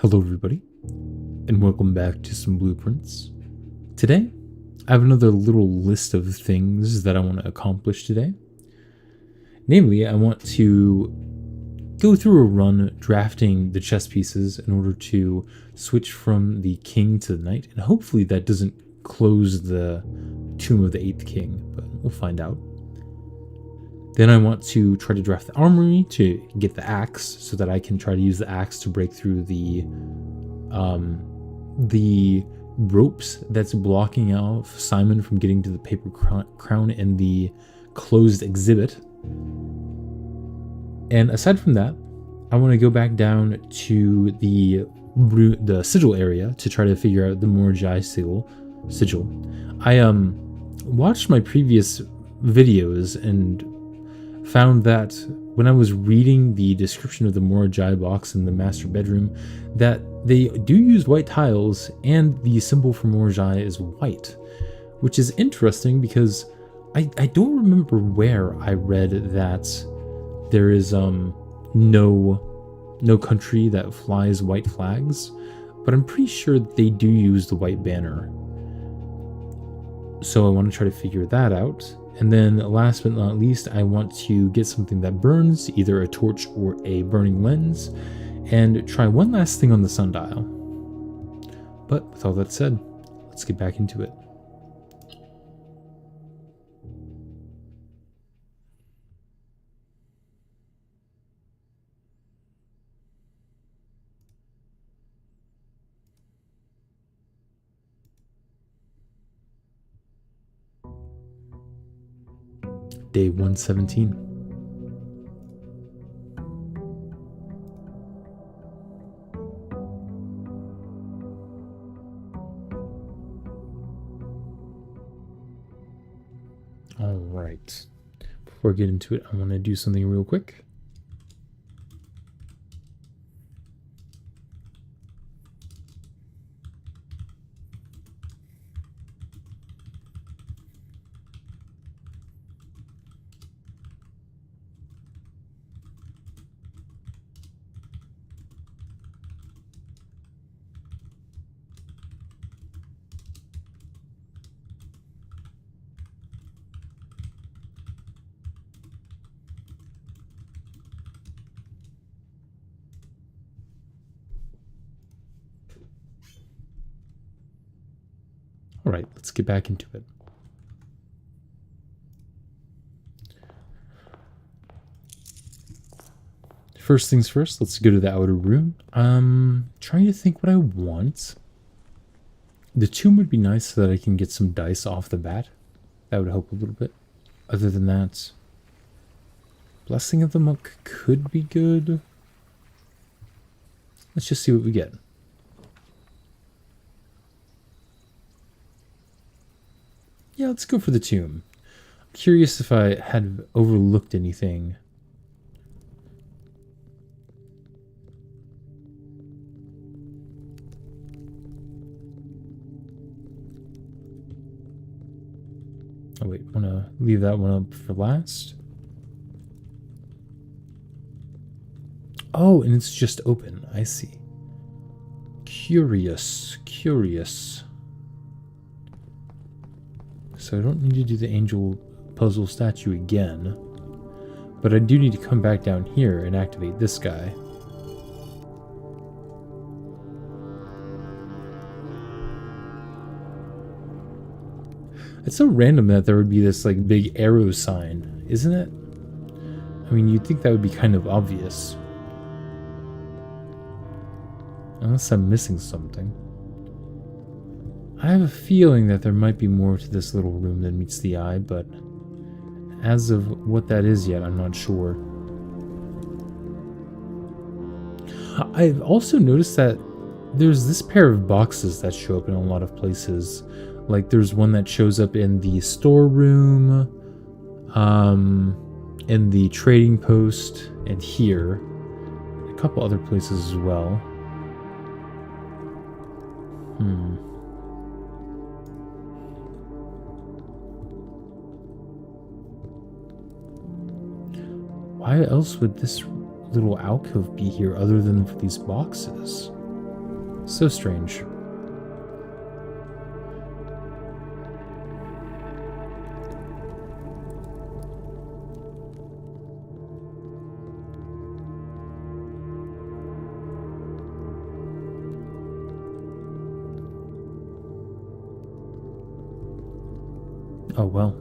Hello everybody, and welcome back to some blueprints. Today, I have another little list of things that I want to accomplish today. Namely, I want to go through a run drafting the chess pieces in order to switch from the king to the knight, and hopefully that doesn't close the tomb of the 8th king, but we'll find out. Then I want to try to draft the armory to get the axe so that I can try to use the axe to break through the ropes that's blocking out Simon from getting to the paper crown in the closed exhibit. And aside from that, I want to go back down to the sigil area to try to figure out the Moragi sigil. I watched my previous videos and found that when I was reading the description of the Moragi box in the master bedroom, that they do use white tiles and the symbol for Moragi is white, which is interesting because I don't remember where I read that there is no country that flies white flags, but I'm pretty sure they do use the white banner. So I want to try to figure that out. And then last but not least, I want to get something that burns, either a torch or a burning lens, and try one last thing on the sundial. But with all that said, let's get back into it. Day 117. All right. Before I get into it, I want to do something real quick. All right, let's get back into it. First things first, let's go to the outer room. Trying to think what I want. The tomb would be nice so that I can get some dice off the bat. That would help a little bit. Other than that, Blessing of the Monk could be good. Let's just see what we get. Yeah, let's go for the tomb. I'm curious if I had overlooked anything. Oh wait, want to leave that one up for last. Oh, and it's just open. I see. Curious. So I don't need to do the angel puzzle statue again. But I do need to come back down here and activate this guy. It's so random that there would be this like big arrow sign, isn't it? I mean, you'd think that would be kind of obvious. Unless I'm missing something. I have a feeling that there might be more to this little room than meets the eye, but as of what that is yet, I'm not sure. I've also noticed that there's this pair of boxes that show up in a lot of places. Like there's one that shows up in the storeroom, in the trading post, and here. A couple other places as well. Why else would this little alcove be here other than for these boxes? So strange. Oh well.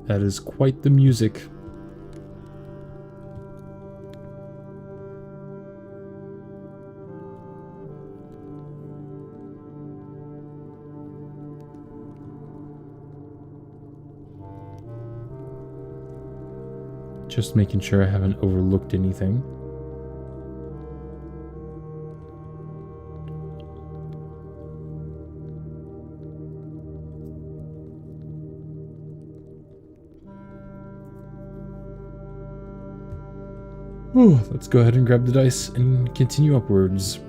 That is quite the music. Just making sure I haven't overlooked anything. Ooh, let's go ahead and grab the dice and continue upwards.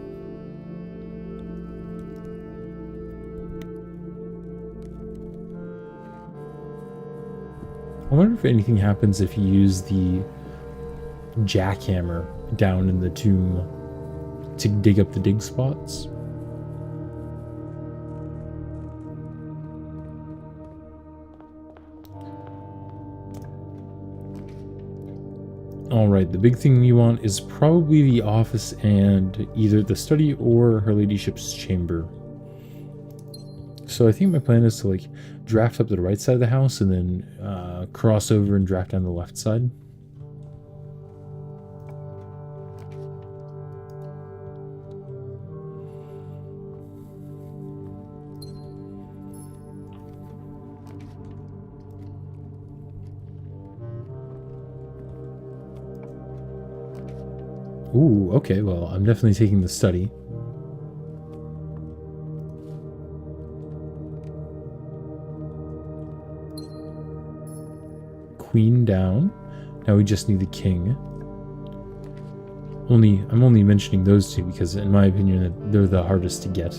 I wonder if anything happens if you use the jackhammer down in the tomb to dig up the dig spots. Alright, the big thing you want is probably the office and either the study or Her Ladyship's chamber. So I think my plan is to like draft up the right side of the house and then cross over and draft down the left side. Ooh, okay, well, I'm definitely taking the study. Queen down. Now we just need the king. I'm only mentioning those two because in my opinion they're the hardest to get.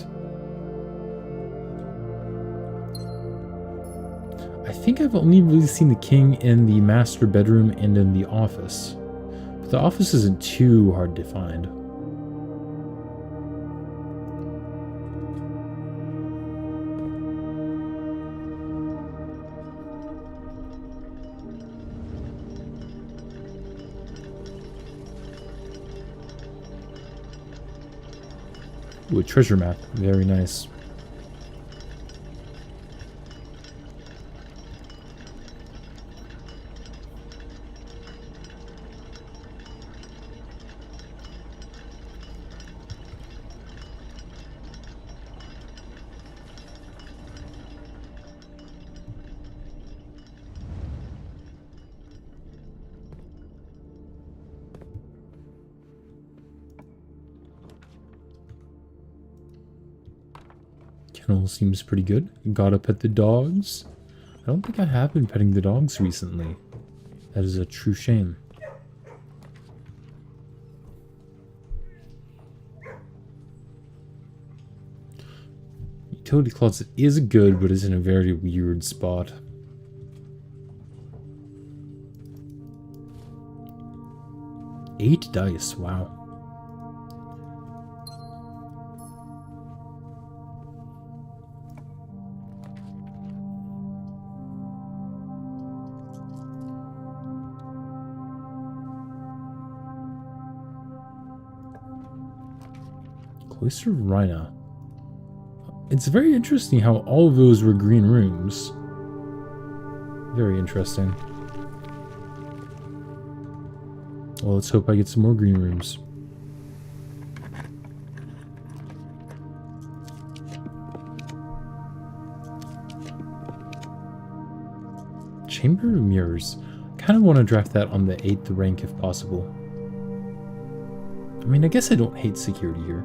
I think I've only really seen the king in the master bedroom and in the office. But the office isn't too hard to find. Ooh, a treasure map. Very nice. Kennel seems pretty good. Gotta pet the dogs. I don't think I have been petting the dogs recently. That is a true shame. Utility closet is good, but it's in a very weird spot. Eight dice, wow. Cloister of Rhina. It's very interesting how all of those were green rooms. Very interesting. Well, let's hope I get some more green rooms. Chamber of Mirrors. Kind of want to draft that on the 8th rank if possible. I mean, I guess I don't hate security here.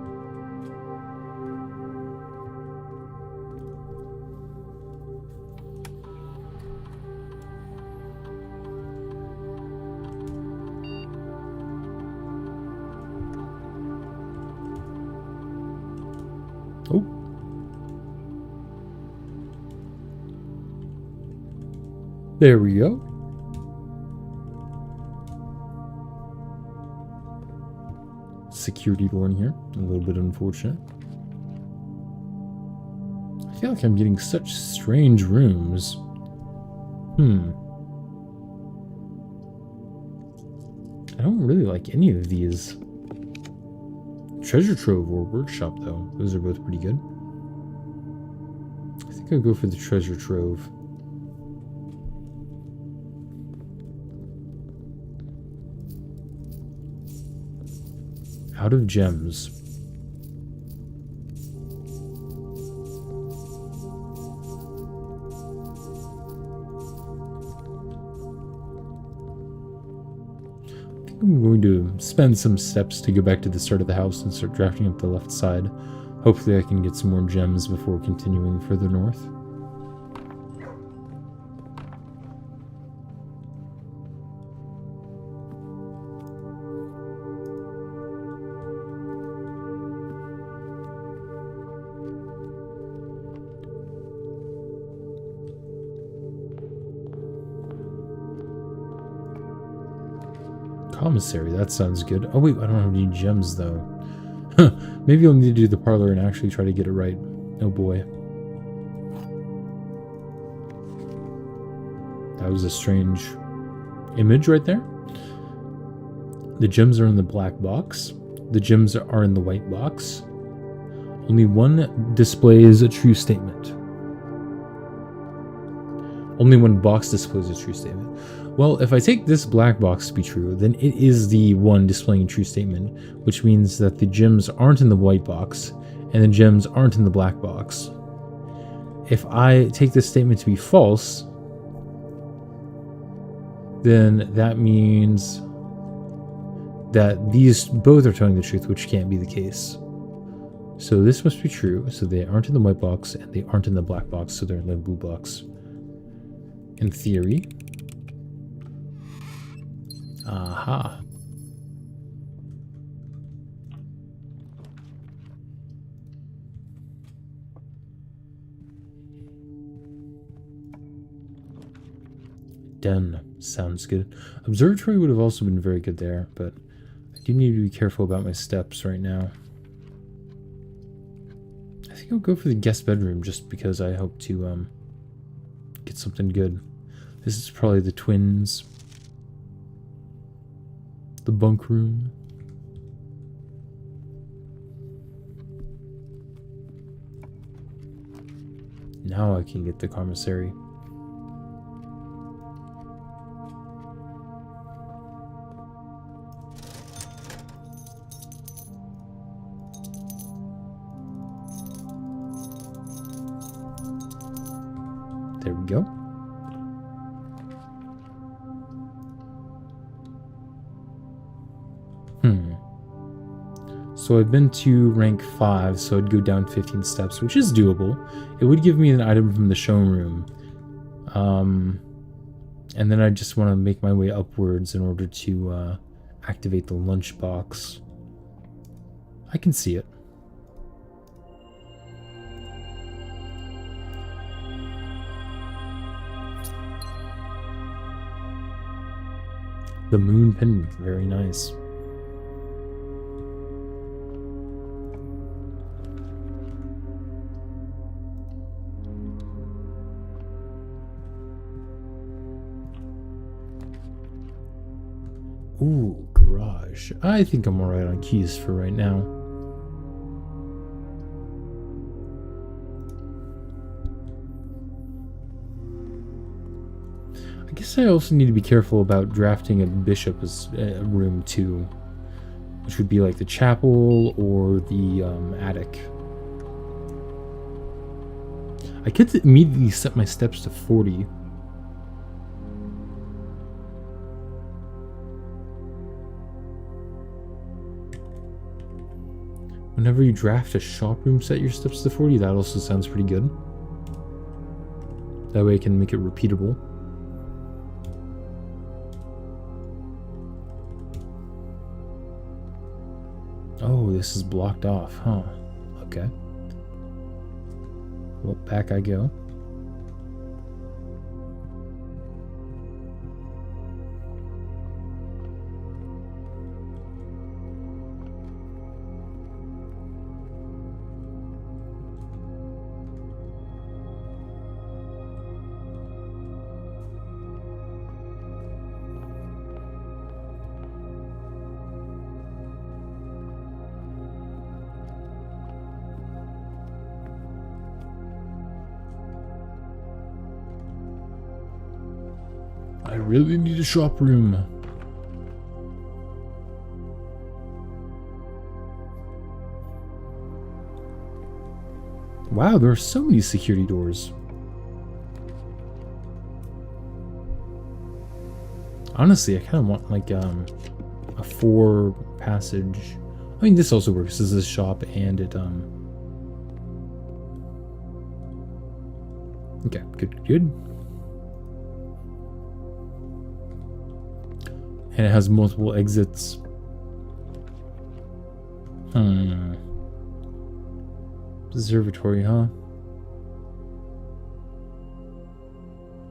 There we go. Security door in here. A little bit unfortunate. I feel like I'm getting such strange rooms. I don't really like any of these. Treasure trove or workshop, though. Those are both pretty good. I think I'll go for the treasure trove. Out of gems. I'm going to spend some steps to go back to the start of the house and start drafting up the left side. Hopefully I can get some more gems before continuing further north. Commissary, that sounds good. Oh wait, I don't have any gems though. Maybe I'll need to do the parlor and actually try to get it right. Oh boy. That was a strange image right there. The gems are in the black box. The gems are in the white box. Only one displays a true statement. Only one box displays a true statement. Well, if I take this black box to be true, then it is the one displaying a true statement, which means that the gems aren't in the white box, and the gems aren't in the black box. If I take this statement to be false, then that means that these both are telling the truth, which can't be the case. So this must be true, so they aren't in the white box, and they aren't in the black box, so they're in the blue box. In theory. Aha. Done. Sounds good. Observatory would have also been very good there, but I do need to be careful about my steps right now. I think I'll go for the guest bedroom just because I hope to get something good. This is probably the twins. The bunk room. Now I can get the commissary. There we go. So I've been to rank 5, so I'd go down 15 steps, which is doable. It would give me an item from the showroom. And then I just want to make my way upwards in order to activate the lunchbox. I can see it. The moon pendant, very nice. Ooh, garage. I think I'm alright on keys for right now. I guess I also need to be careful about drafting a bishop as room too, which would be like the chapel or the attic. I could immediately set my steps to 40. Whenever you draft a shop room, set your steps to 40. That also sounds pretty good. That way I can make it repeatable. Oh, this is blocked off, huh? Okay. Well, back I go. I really need a shop room. Wow, there are so many security doors. Honestly, I kind of want like a 4-passage. I mean, this also works as a shop, and it okay, good. And it has multiple exits. Observatory, huh?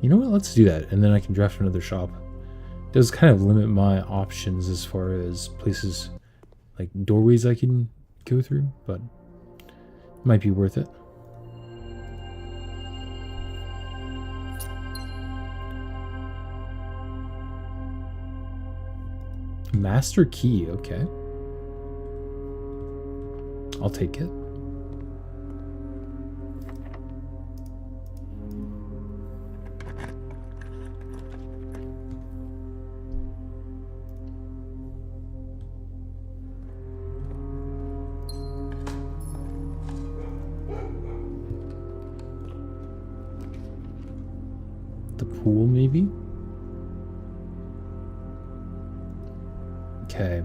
You know what? Let's do that, and then I can draft another shop. It does kind of limit my options as far as places, like doorways I can go through, but it might be worth it. Master key, okay. I'll take it. The pool, maybe? Okay.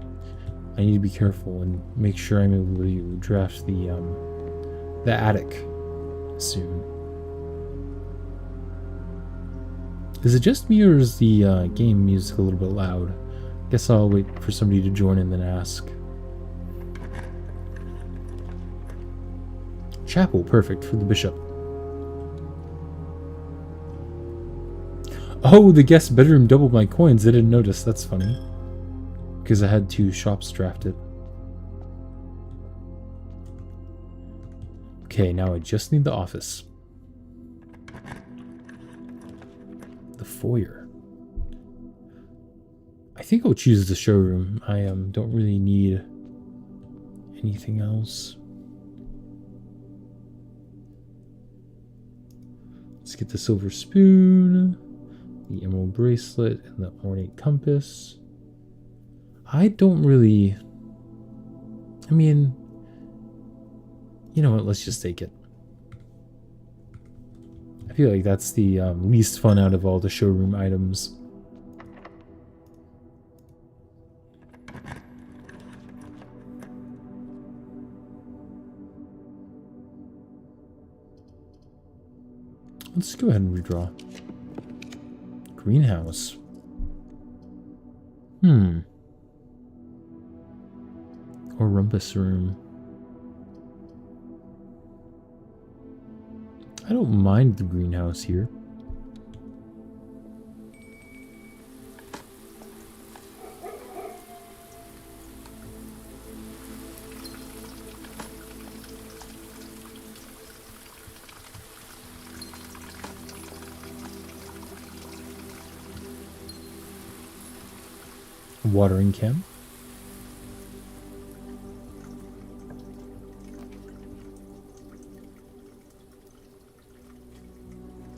I need to be careful and make sure I'm able to draft the attic soon. Is it just me, or is the game music a little bit loud? Guess I'll wait for somebody to join and then ask. Chapel, perfect for the bishop. Oh, the guest bedroom doubled my coins. I didn't notice. That's funny. Because I had 2 shops drafted. Okay, now I just need the office. The foyer. I think I'll choose the showroom. I don't really need anything else. Let's get the silver spoon, the emerald bracelet, and the ornate compass. I don't really... I mean... You know what, let's just take it. I feel like that's the least fun out of all the showroom items. Let's go ahead and redraw. Greenhouse. Or rumpus room. I don't mind the greenhouse here. Watering can.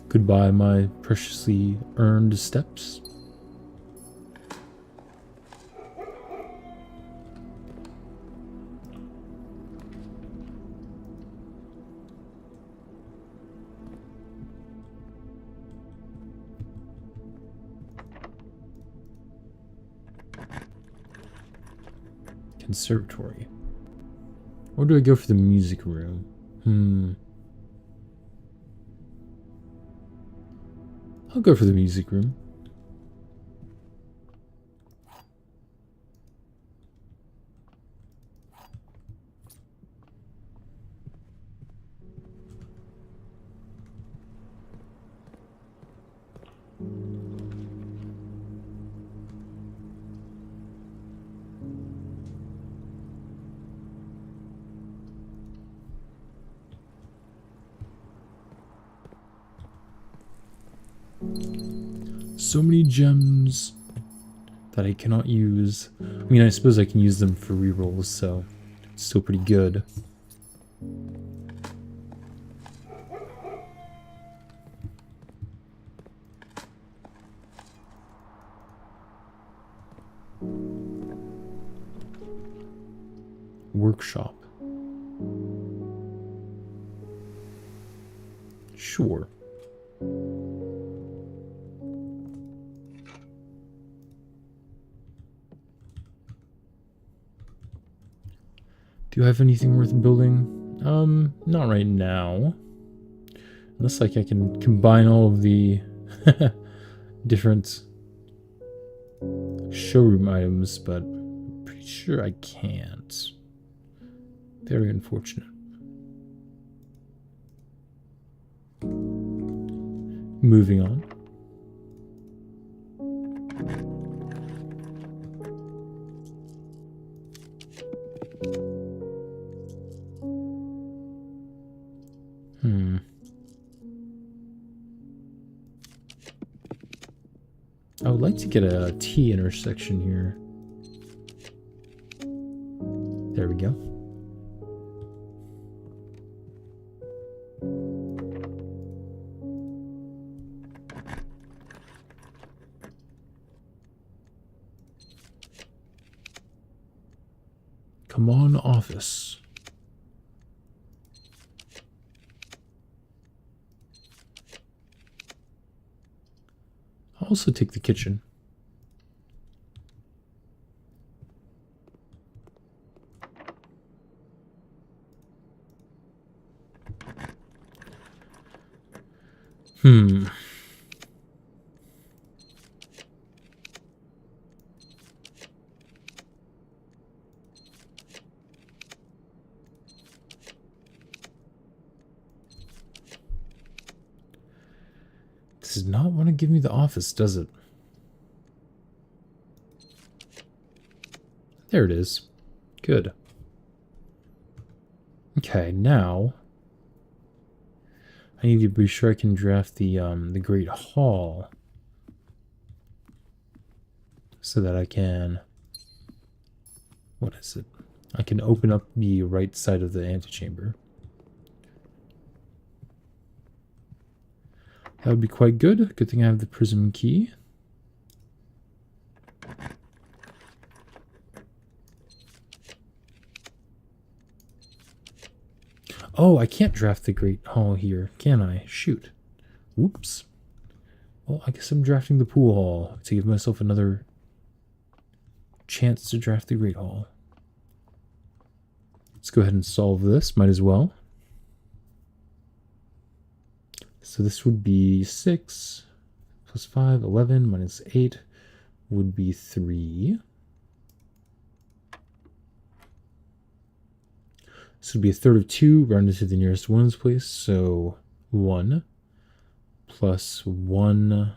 Goodbye, my preciously earned steps. Conservatory. Or do I go for the music room? I'll go for the music room. So many gems that I cannot use. I mean, I suppose I can use them for rerolls, so it's still pretty good. workshop. Sure. Do you have anything worth building? Not right now. Unless like I can combine all of the different showroom items, but I'm pretty sure I can't. Very unfortunate. Moving on. I would like to get a T intersection here. There we go. Come on, office. I'll also take the kitchen. This does not want to give me the office, does it? There it is. Good. Okay, now I need to be sure I can draft the Great Hall so that I can, what is it? I can open up the right side of the antechamber. That would be quite good. Good thing I have the prism key. Oh, I can't draft the Great Hall here, can I? Shoot. Whoops. Well, I guess I'm drafting the Pool Hall to give myself another chance to draft the Great Hall. Let's go ahead and solve this. Might as well. So this would be 6 plus 5, 11 minus 8 would be 3. This would be a third of 2 rounded to the nearest ones place. So 1 plus 1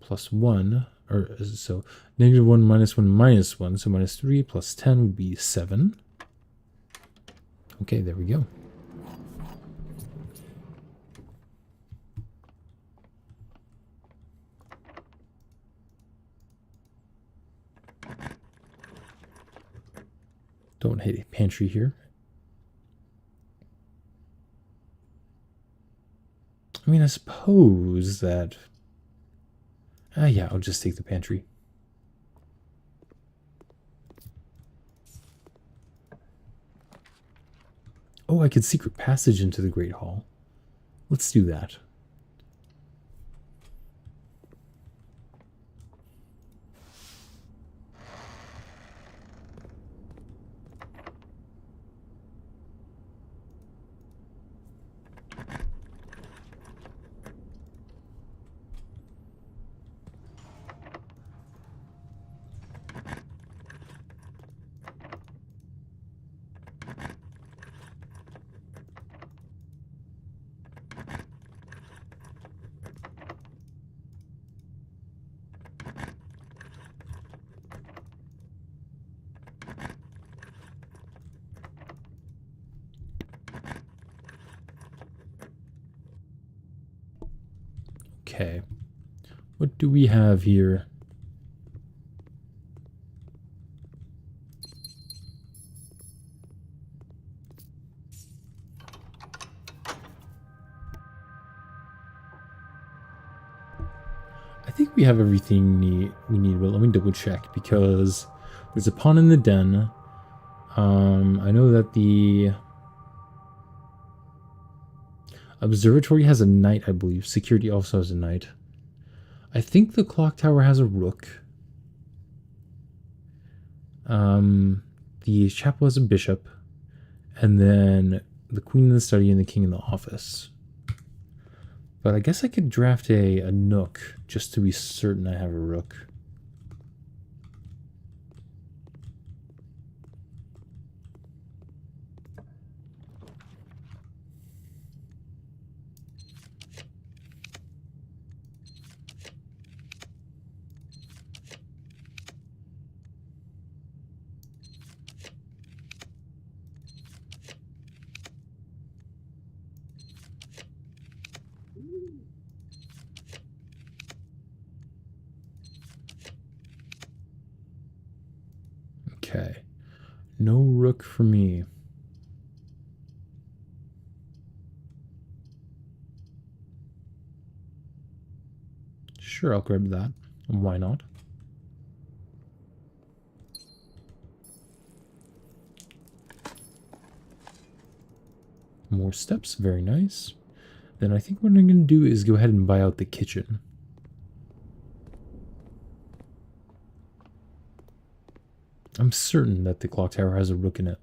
plus 1, or so negative 1 minus 1 minus 1. So minus 3 plus 10 would be 7. Okay, there we go. Don't hit a pantry here. I mean, I suppose that... yeah, I'll just take the pantry. Oh, I could secret passage into the Great Hall. Let's do that. Okay, what do we have here? I think we have everything we need, but let me double check because there's a pawn in the den. I know that the observatory has a knight, I believe. Security also has a knight. I think the clock tower has a rook. The chapel has a bishop. And then the queen in the study and the king in the office. But I guess I could draft a nook just to be certain I have a rook. Okay. No rook for me. Sure, I'll grab that. Why not? More steps, very nice. Then I think what I'm going to do is go ahead and buy out the kitchen. I'm certain that the clock tower has a rook in it.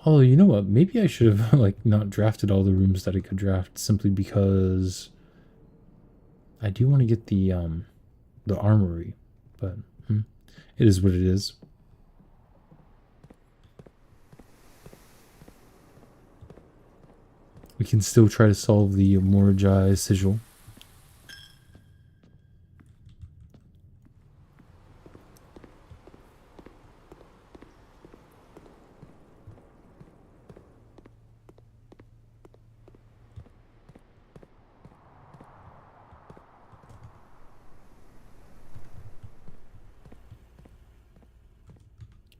Although, you know what? Maybe I should have like not drafted all the rooms that I could draft simply because I do want to get the armory, but it is what it is. We can still try to solve the Moragi sigil.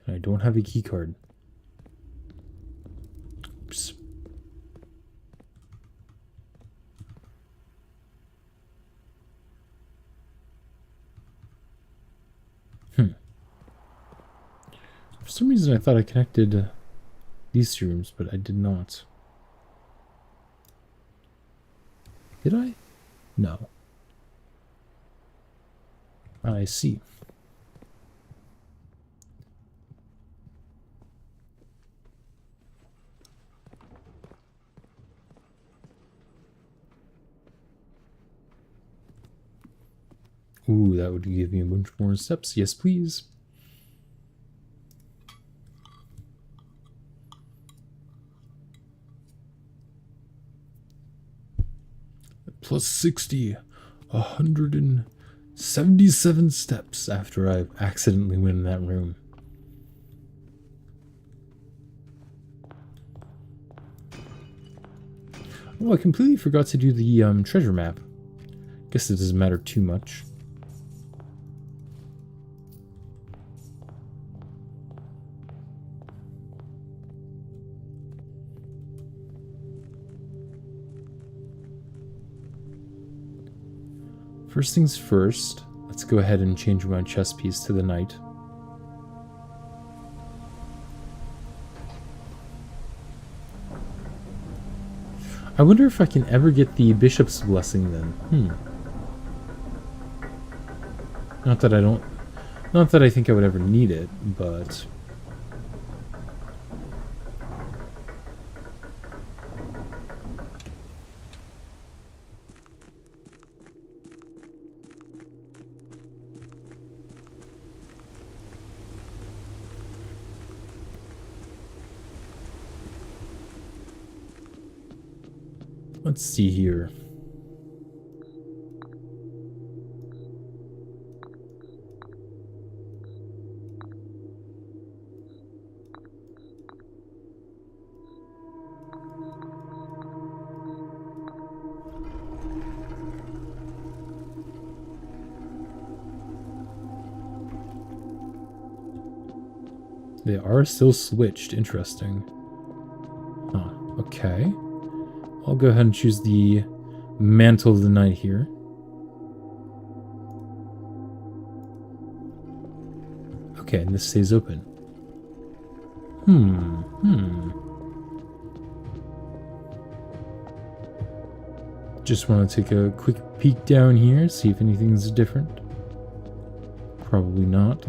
I don't have a key card. Oops. For some reason I thought I connected these two rooms, but I did not. Did I? No. I see. Ooh, that would give me a bunch more steps. Yes, please. Plus 60. 177 steps after I accidentally went in that room. Oh, I completely forgot to do the treasure map. Guess it doesn't matter too much. First things first, let's go ahead and change my chess piece to the knight. I wonder if I can ever get the bishop's blessing then. Not that I think I would ever need it, but let's see here. They are still switched. Interesting. Huh. Okay. I'll go ahead and choose the Mantle of the Night here. Okay, and this stays open. Just want to take a quick peek down here, see if anything's different. Probably not.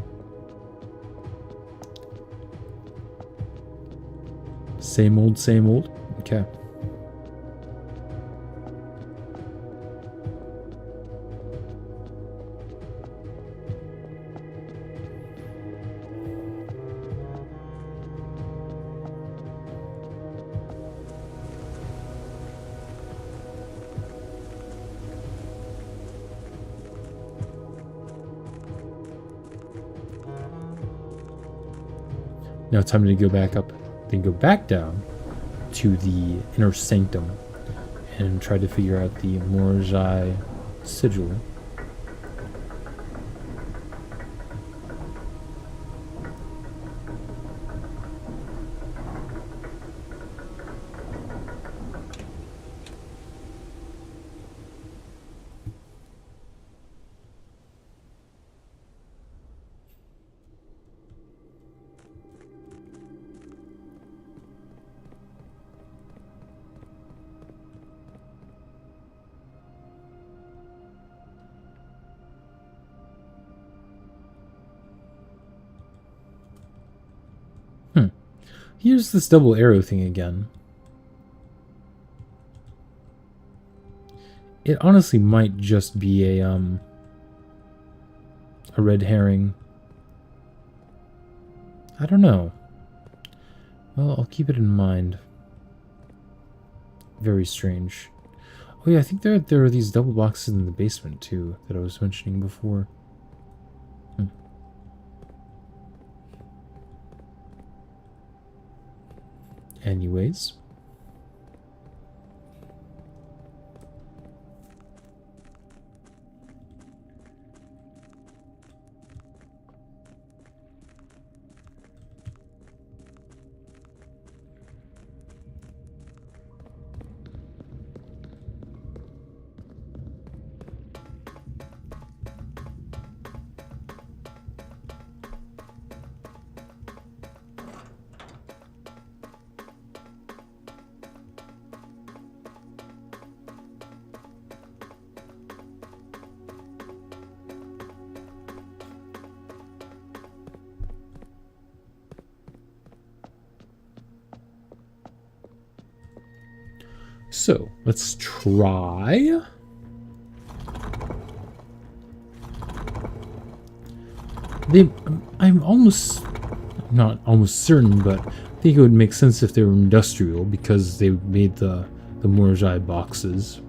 Same old, same old. Okay. Now time to go back up, then go back down to the inner sanctum and try to figure out the Morjai sigil. Here's this double arrow thing again. It honestly might just be a red herring. I don't know. Well, I'll keep it in mind. Very strange. Oh yeah, I think there are these double boxes in the basement too that I was mentioning before. Anyways. So, let's try. I'm not almost certain, but I think it would make sense if they were industrial because they made the Morjai boxes.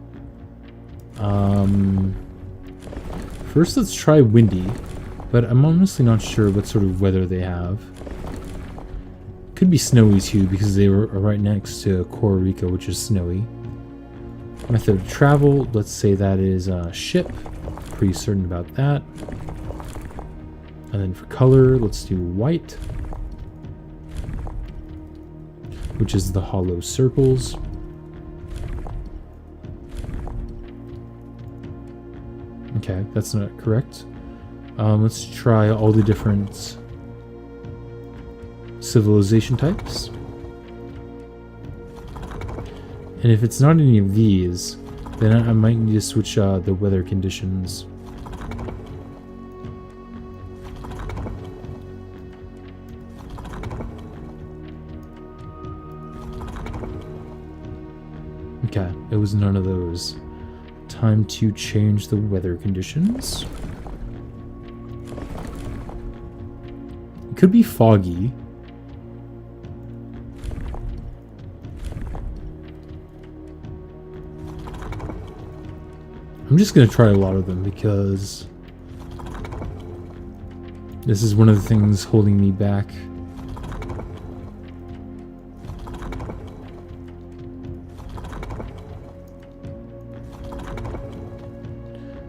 First, let's try windy, but I'm honestly not sure what sort of weather they have. Could be snowy too because they were right next to Costa Rica, which is snowy. Method of travel, let's say that is a ship. Pretty certain about that. And then for color, let's do white, which is the hollow circles. Okay, that's not correct. Let's try all the different civilization types. And if it's not any of these, then I might need to switch the weather conditions. Okay, it was none of those. Time to change the weather conditions. It could be foggy. I'm just going to try a lot of them because this is one of the things holding me back.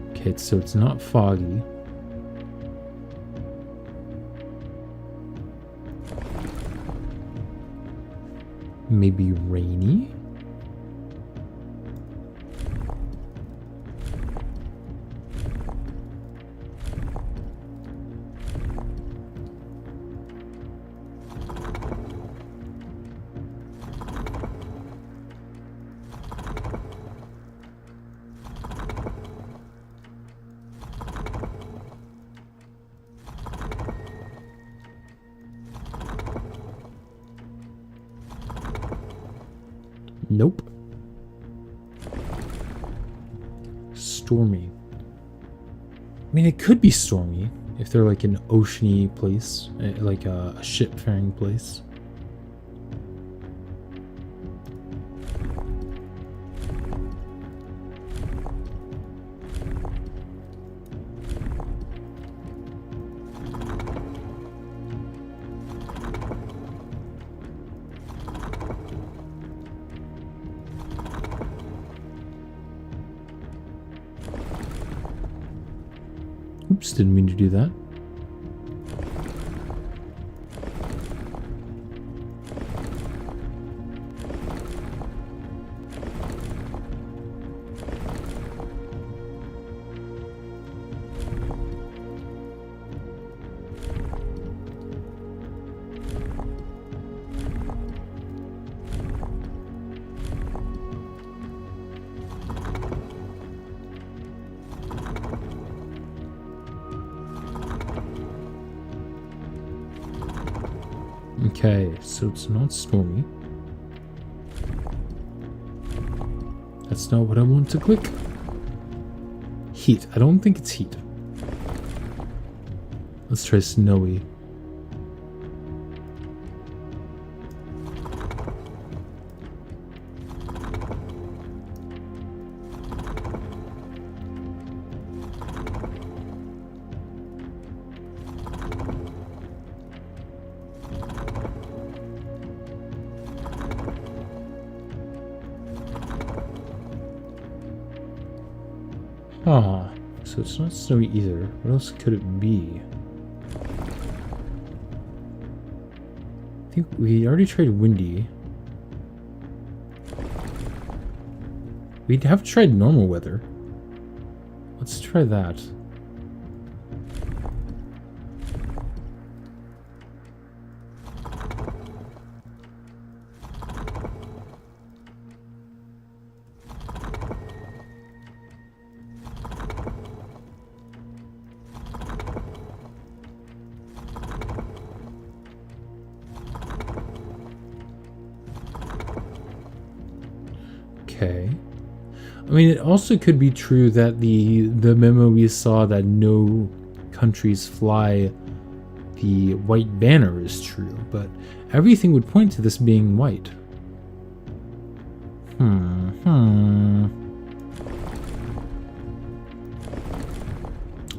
Okay, so it's not foggy. Maybe rainy? Nope. Stormy. I mean, it could be stormy if they're like an oceany place, like a ship-faring place. Oops, didn't mean to do that. Okay, so it's not stormy. That's not what I want to click. Heat. I don't think it's heat. Let's try snowy. Ah, so it's not snowy either. What else could it be? I think we already tried windy. We have tried normal weather. Let's try that. Okay. I mean, it also could be true that the memo we saw that no countries fly the white banner is true, but everything would point to this being white.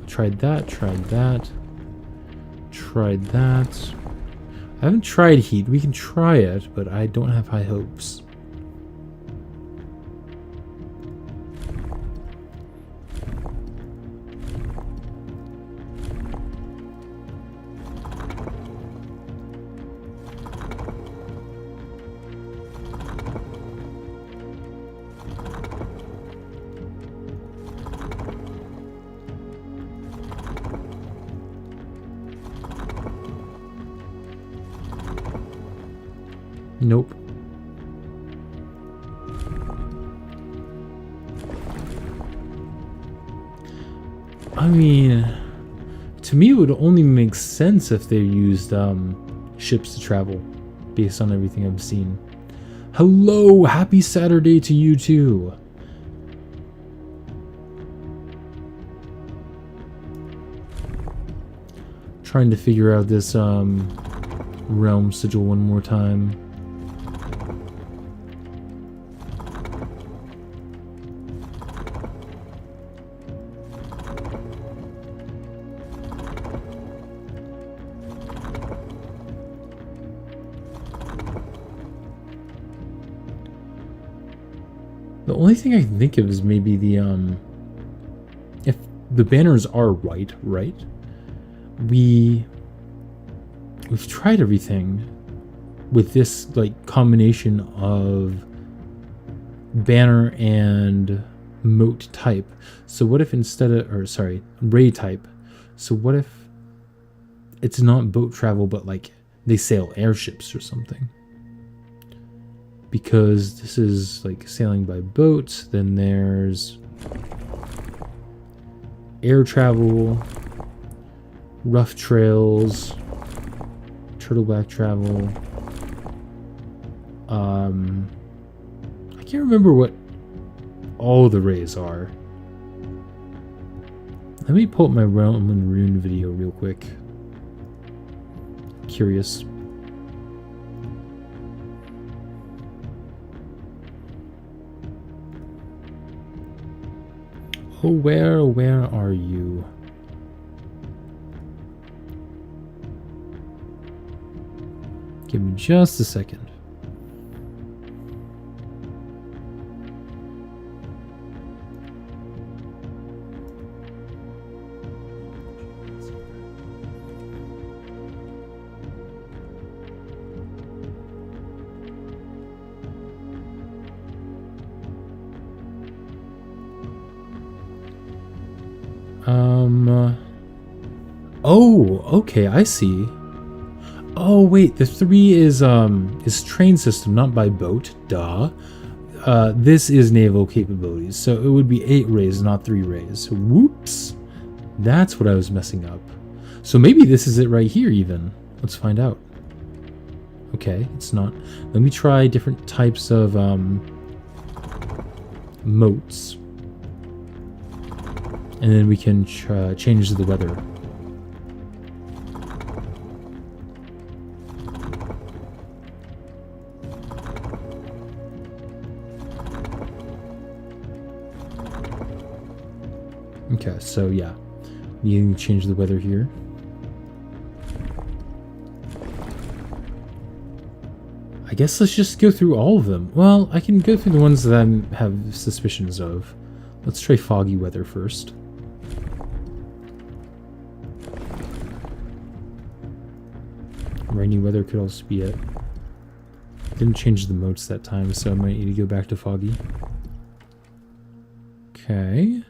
Tried that, tried that, tried that. I haven't tried heat. We can try it, but I don't have high hopes. Nope. I mean, to me it would only make sense if they used ships to travel, based on everything I've seen. Hello, happy Saturday to you too. Trying to figure out this realm sigil one more time. The only thing I can think of is maybe the if the banners are white, right? We've tried everything. with this like combination of banner and moat type. So what if instead of, or sorry, ray type. So what if it's not boat travel, but like they sail airships or something? Because this is like sailing by boats, then there's air travel, rough trails, turtleback travel. I can't remember what all the rays are. Let me pull up my Realm and Rune video real quick. Curious. Oh, where are you? Give me just a second. Oh, okay, I see. Oh, wait, the 3 is train system, not by boat. Duh. This is naval capabilities, so it would be 8 rays, not 3 rays. Whoops. That's what I was messing up. So maybe this is it right here, even. Let's find out. Okay, it's not. Let me try different types of moats. And then we can change the weather. Okay, so yeah, you can change the weather here. I guess let's just go through all of them. Well, I can go through the ones that I have suspicions of. Let's try foggy weather first. Rainy weather could also be it. Didn't change the modes that time, so I might need to go back to foggy. Okay.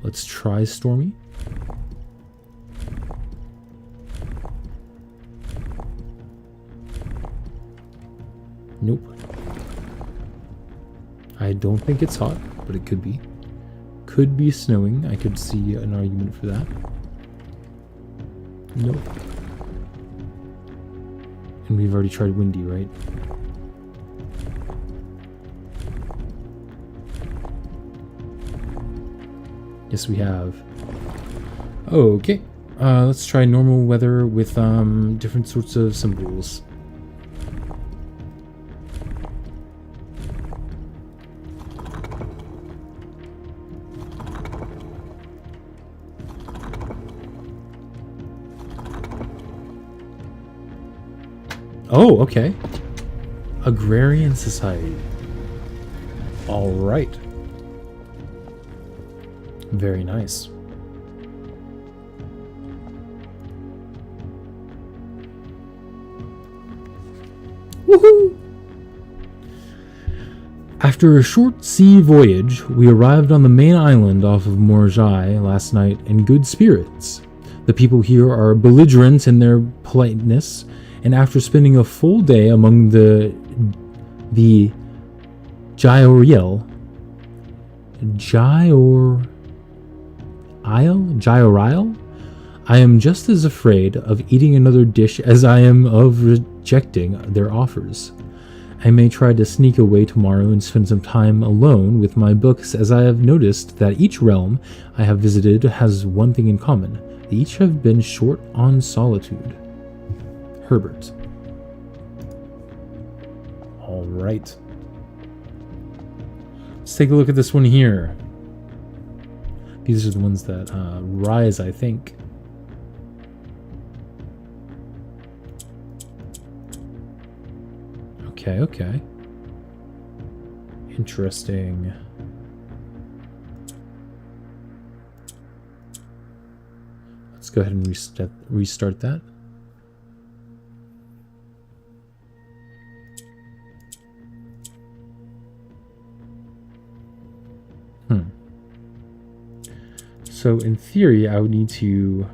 Let's try stormy. Nope. I don't think it's hot, but it could be. Could be snowing. I could see an argument for that. Nope. And we've already tried windy, right? Yes, we have. Okay. Let's try normal weather with different sorts of symbols. Oh, okay. Agrarian society. All right. Very nice. Woohoo! After a short sea voyage, we arrived on the main island off of Morjai last night in good spirits. The people here are belligerent in their politeness, and after spending a full day among the Gyoriel, I am just as afraid of eating another dish as I am of rejecting their offers. I may try to sneak away tomorrow and spend some time alone with my books, as I have noticed that each realm I have visited has one thing in common. They each have been short on solitude. Herbert. All right. Let's take a look at this one here. These are the ones that rise, I think. Okay, okay. Interesting. Let's go ahead and restart that. So in theory, I would need to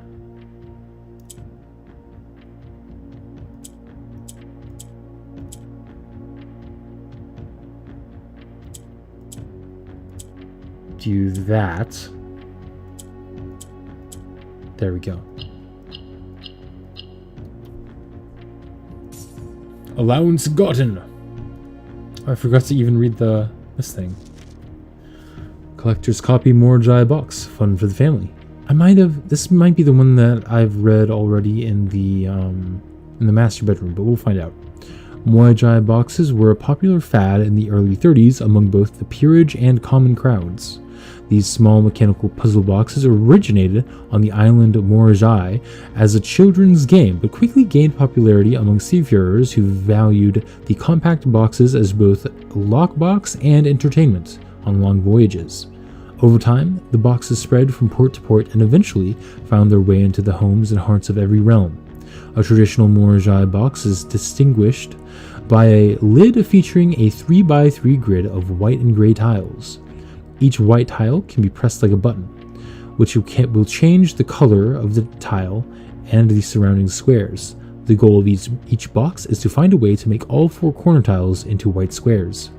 do that. There we go. Allowance gotten. I forgot to even read this thing. Collector's copy Morjai box. Fun for the family. This might be the one that I've read already in the master bedroom, but we'll find out. Morjai boxes were a popular fad in the early 30s among both the peerage and common crowds. These small mechanical puzzle boxes originated on the island Morjai as a children's game, but quickly gained popularity among seafarers who valued the compact boxes as both lockbox and entertainment on long voyages. Over time, the boxes spread from port to port and eventually found their way into the homes and hearts of every realm. A traditional Morjai box is distinguished by a lid featuring a 3x3 grid of white and gray tiles. Each white tile can be pressed like a button, which will change the color of the tile and the surrounding squares. The goal of each box is to find a way to make all 4 corner tiles into white squares.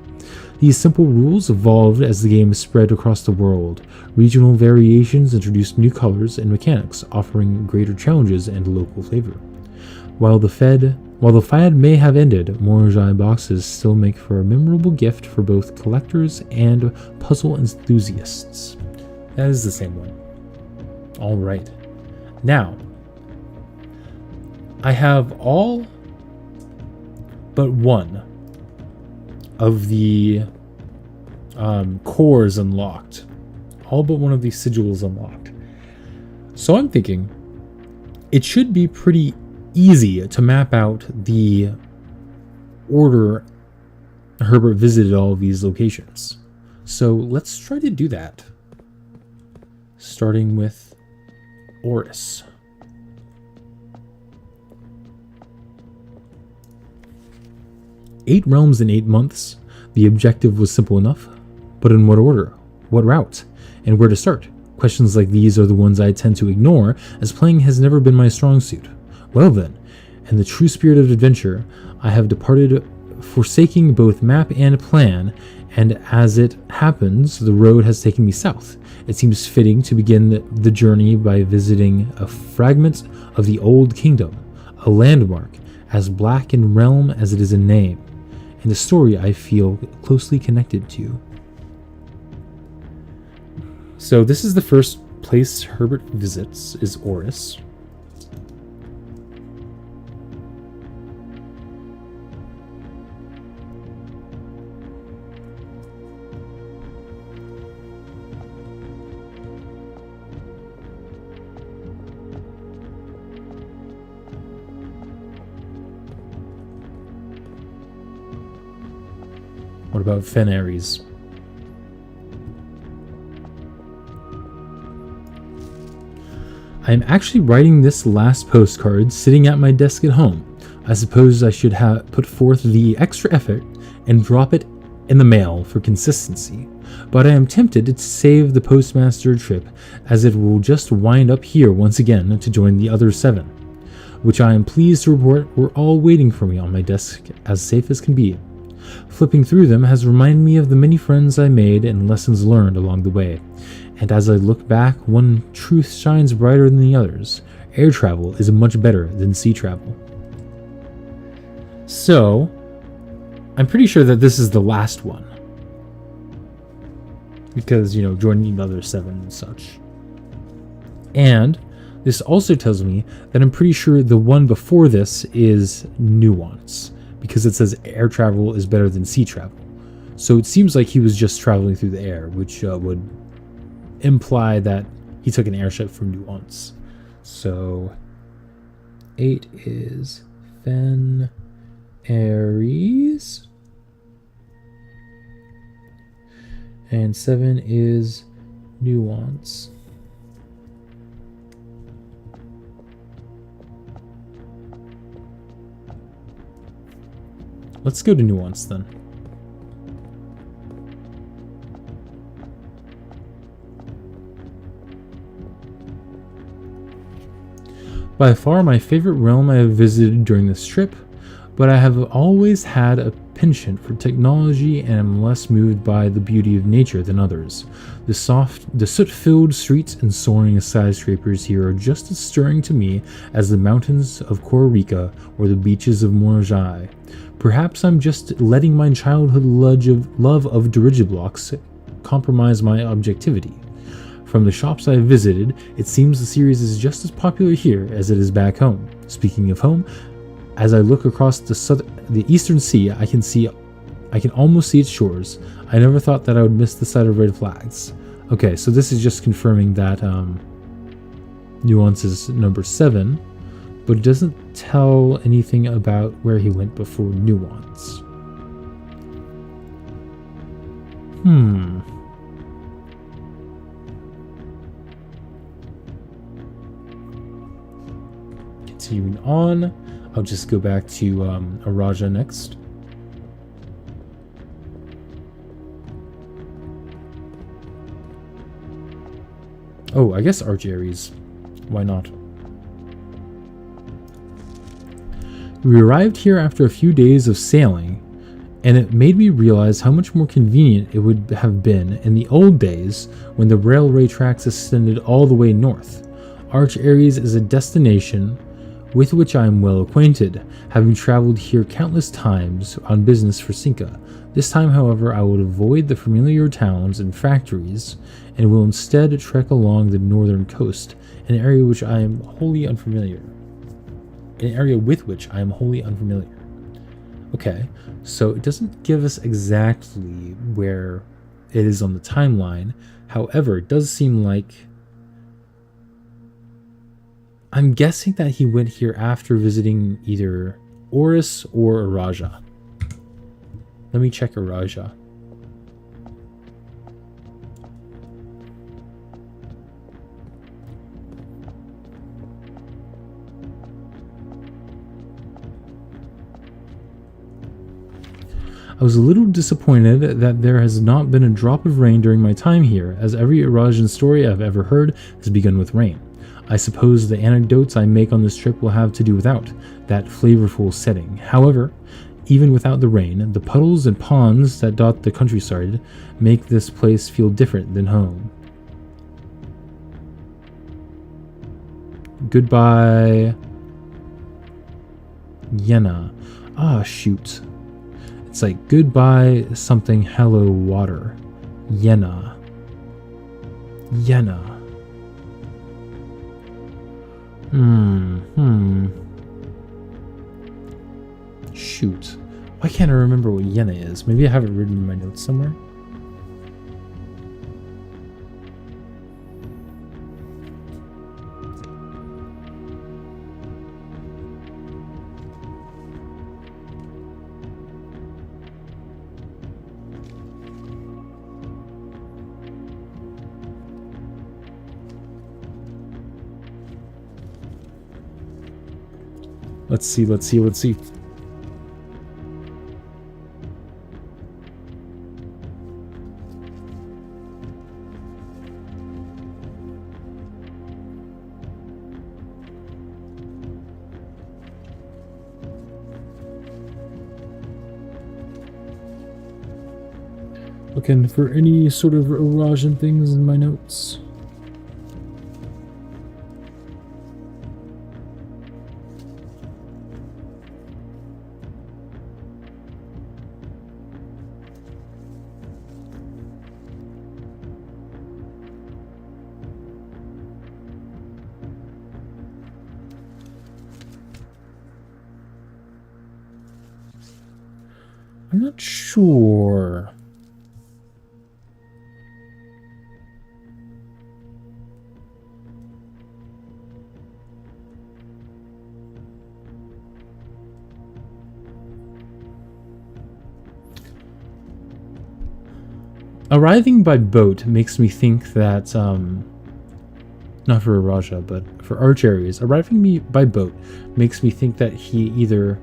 These simple rules evolved as the game spread across the world. Regional variations introduced new colors and mechanics, offering greater challenges and local flavor. While the fad may have ended, Morjai boxes still make for a memorable gift for both collectors and puzzle enthusiasts. That is the same one. Alright. Now, I have all but one of the cores unlocked. All but one of these sigils unlocked. So I'm thinking it should be pretty easy to map out the order Herbert visited all of these locations. So let's try to do that. Starting with Oris. Eight realms in 8 months. The objective was simple enough, but in what order? What route? And where to start? Questions like these are the ones I tend to ignore, as playing has never been my strong suit. Well then, in the true spirit of adventure, I have departed, forsaking both map and plan, and as it happens, the road has taken me south. It seems fitting to begin the journey by visiting a fragment of the Old Kingdom, a landmark as black in realm as it is in name, and a story I feel closely connected to. So this is the first place Herbert visits, is Oris. What about Fenares? I am actually writing this last postcard sitting at my desk at home. I suppose I should have put forth the extra effort and drop it in the mail for consistency, but I am tempted to save the postmaster trip, as it will just wind up here once again to join the other 7, which I am pleased to report were all waiting for me on my desk as safe as can be. Flipping through them has reminded me of the many friends I made and lessons learned along the way, and as I look back, one truth shines brighter than the others. Air travel is much better than sea travel. So, I'm pretty sure that this is the last one. Because, joining the other 7 and such. And this also tells me that I'm pretty sure the one before this is Nuance, because it says air travel is better than sea travel. So it seems like he was just traveling through the air, which would imply that he took an airship from Nuance. So 8 is Fenares. And 7 is Nuance. Let's go to Nuance then. By far my favorite realm I have visited during this trip, but I have always had a penchant for technology and am less moved by the beauty of nature than others. The soot-filled streets and soaring skyscrapers here are just as stirring to me as the mountains of Costa Rica or the beaches of Morotai. Perhaps I'm just letting my childhood love of dirigiblocks compromise my objectivity. From the shops I have visited, it seems the series is just as popular here as it is back home. Speaking of home, as I look across the eastern sea, I can almost see its shores. I never thought that I would miss the sight of red flags. Okay, so this is just confirming that Nuance is number 7, but it doesn't tell anything about where he went before Nuance. Continuing on, I'll just go back to Araja next. Oh, I guess Arch Ares. Why not? We arrived here after a few days of sailing, and it made me realize how much more convenient it would have been in the old days when the railway tracks extended all the way north. Arch Ares is a destination with which I am well acquainted, having traveled here countless times on business for Cinca. This time, however, I will avoid the familiar towns and factories, and will instead trek along the northern coast, an area with which I am wholly unfamiliar. Okay, so it doesn't give us exactly where it is on the timeline. However, it does seem like I'm guessing that he went here after visiting either Oris or Araja. Let me check Araja. I was a little disappointed that there has not been a drop of rain during my time here, as every Arajan story I've ever heard has begun with rain. I suppose the anecdotes I make on this trip will have to do without that flavorful setting. However, even without the rain, the puddles and ponds that dot the countryside make this place feel different than home. Goodbye, Yena. Ah, shoot. It's like goodbye something hello water. Yena. Yena. Shoot. Why can't I remember what Yena is? Maybe I have it written in my notes somewhere. Let's see. Looking for any sort of Arajan things in my notes. I'm not sure. Arriving by boat makes me think that, not for Araja, but for Arch Ares, arriving by boat makes me think that he either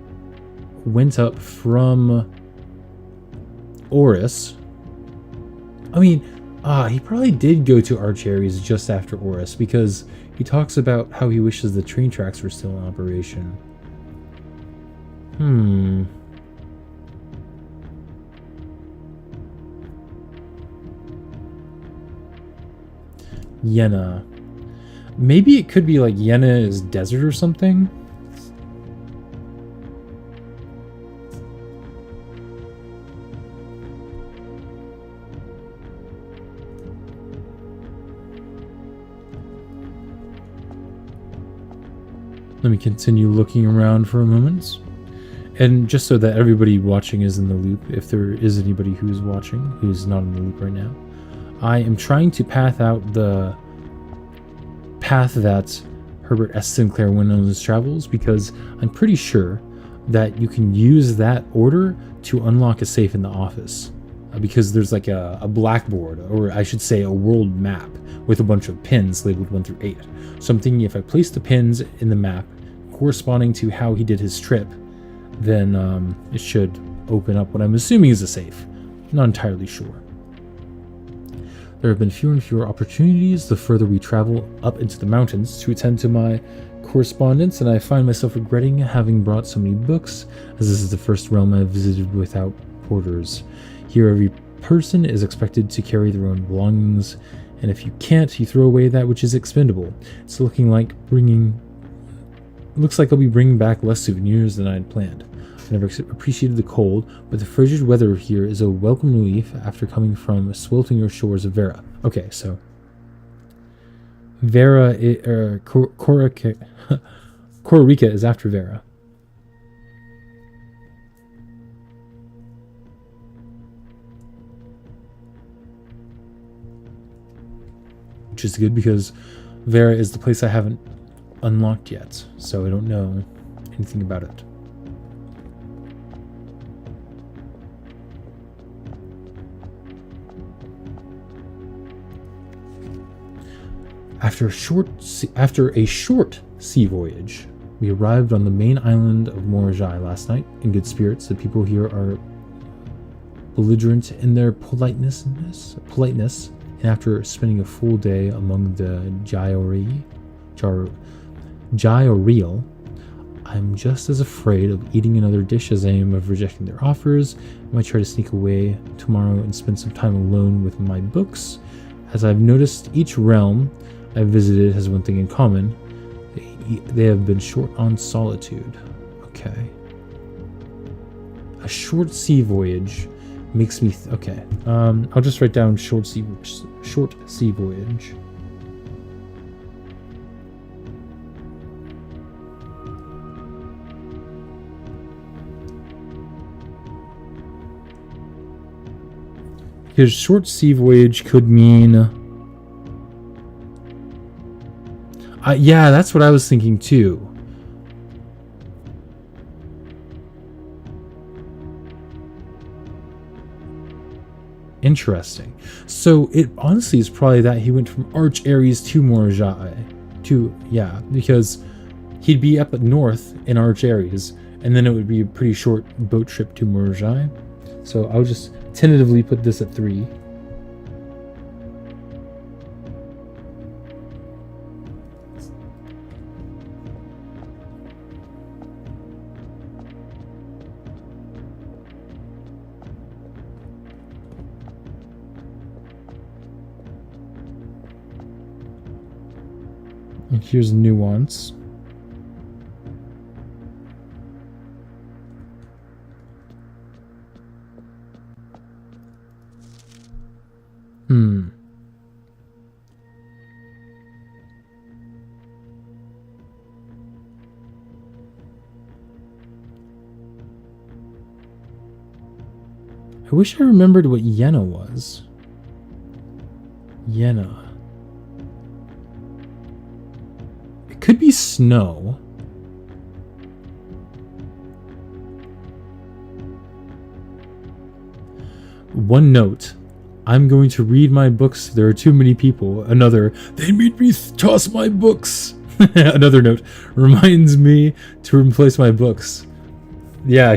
went up from Oris. I mean, he probably did go to Arch Ares just after Oris, because He talks about how he wishes the train tracks were still in operation. Yenna. Maybe it could be like Yenna is desert or something? Let me continue looking around for a moment. And just so that everybody watching is in the loop, if there is anybody who's watching who's not in the loop right now, I am trying to path out the path that Herbert S. Sinclair went on his travels, because I'm pretty sure that you can use that order to unlock a safe in the office. Because there's like a blackboard, or I should say a world map, with a bunch of pins labeled 1 through 8. So I'm thinking if I place the pins in the map corresponding to how he did his trip, then it should open up what I'm assuming is a safe. Not entirely sure. There have been fewer and fewer opportunities the further we travel up into the mountains to attend to my correspondence, and I find myself regretting having brought so many books, as this is the first realm I've visited without porters. Here every person is expected to carry their own belongings, and if you can't, you throw away that which is expendable. It's looks like I'll be bringing back less souvenirs than I'd planned. I never appreciated the cold, but the frigid weather here is a welcome relief after coming from sweltering shores of Vera. Okay, so Kororika is after Vera. Which is good because Vera is the place I haven't unlocked yet, so I don't know anything about it. After a short sea voyage, we arrived on the main island of Morajai last night in good spirits. The people here are belligerent in their politeness, and after spending a full day among the Gyoriel, I'm just as afraid of eating another dish as I am of rejecting their offers. I might try to sneak away tomorrow and spend some time alone with my books. As I've noticed, each realm I've visited has one thing in common. They have been short on solitude. Okay. A short sea voyage makes me... okay. I'll just write down short sea voyage. Because short sea voyage could mean... yeah, that's what I was thinking too. Interesting. So it honestly is probably that he went from Arch Ares to Morajai. Yeah, because he'd be up north in Arch Ares, and then it would be a pretty short boat trip to Morajai. So I'll just tentatively put this at 3. And here's nuance. I wish I remembered what Yenna was. Yenna. It could be snow. One note. I'm going to read my books. There are too many people. Another. They made me toss my books. Another note. Reminds me to replace my books. Yeah,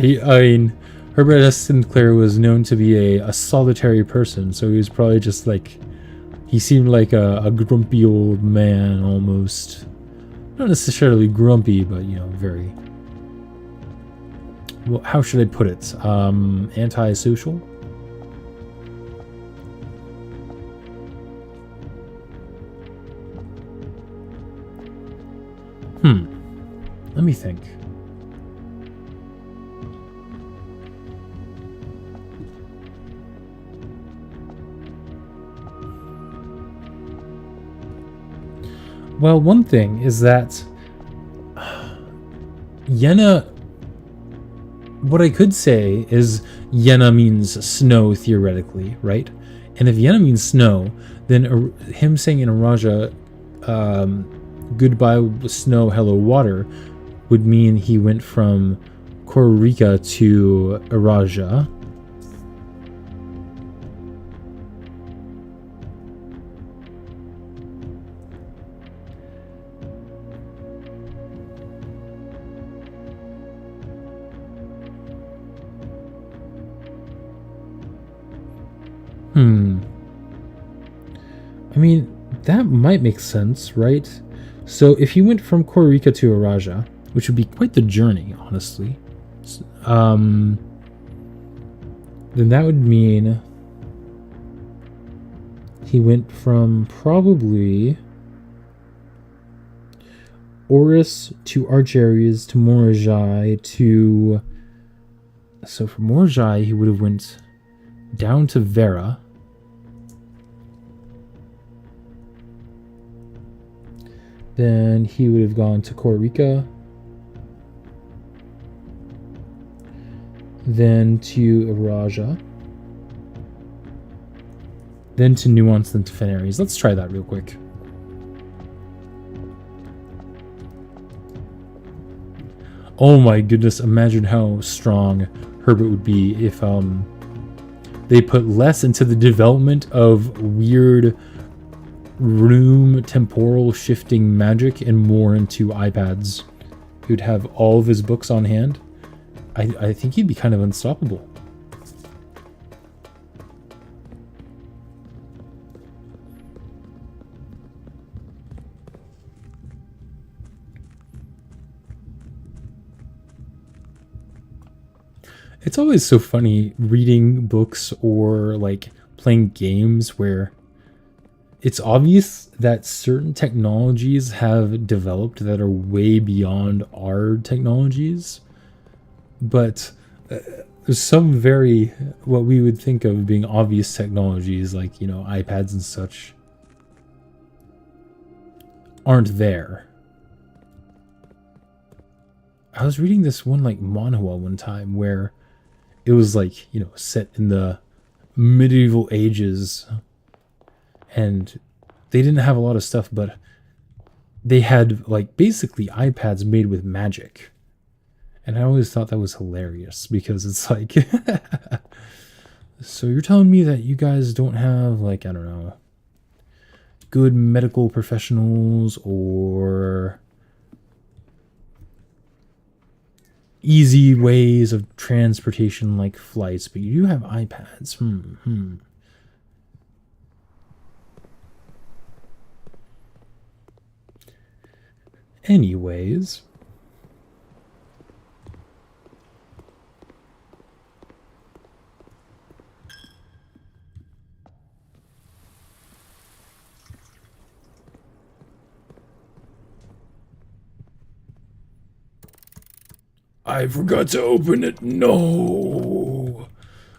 Herbert S. Sinclair was known to be a solitary person, so he was probably just like, He seemed like a grumpy old man almost. Not necessarily grumpy, but, you know, very... Well, how should I put it? Antisocial? Let me think. Well, one thing is that Yenna... What I could say is Yenna means snow, theoretically, right? And if Yenna means snow, then him saying in Araja, goodbye snow, hello water, would mean he went from Kororika to Araja. I mean, that might make sense, right? So if he went from Kororika to Araja, which would be quite the journey, honestly, then that would mean he went from probably Oris to Argeries to Morajai to... So from Morajai, he would have went down to Vera. Then he would have gone to Kororika. Then to Araja. Then to Nuance, then to Fenares. Let's try that real quick. Oh my goodness, imagine how strong Herbert would be if they put less into the development of weird room temporal shifting magic and more into iPads. He would have all of his books on hand. I think he'd be kind of unstoppable. It's always so funny reading books or like playing games where it's obvious that certain technologies have developed that are way beyond our technologies, but there's some very, what we would think of being obvious technologies like, you know, iPads and such aren't there. I was reading this one like manhwa one time where it was like, you know, set in the medieval ages, and they didn't have a lot of stuff, but they had like basically iPads made with magic. And I always thought that was hilarious because it's like, so you're telling me that you guys don't have like, I don't know, good medical professionals or easy ways of transportation like flights, but you do have iPads. Anyways, I forgot to open it. No,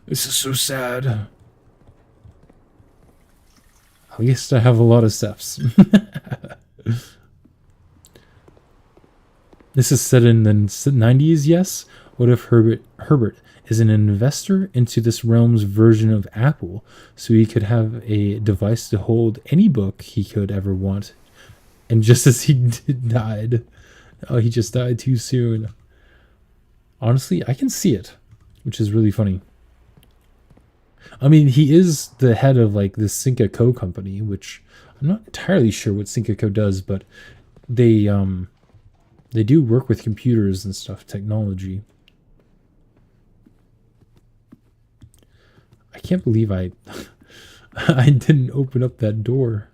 this is so sad. At least I have a lot of steps. This is set in the 90s, yes? What if Herbert is an investor into this realm's version of Apple, so he could have a device to hold any book he could ever want? And just as he died, oh, he just died too soon. Honestly, I can see it, which is really funny. I mean, he is the head of like this Synca Co company, which I'm not entirely sure what Synca Co does, but they do work with computers and stuff, technology. I can't believe I I didn't open up that door.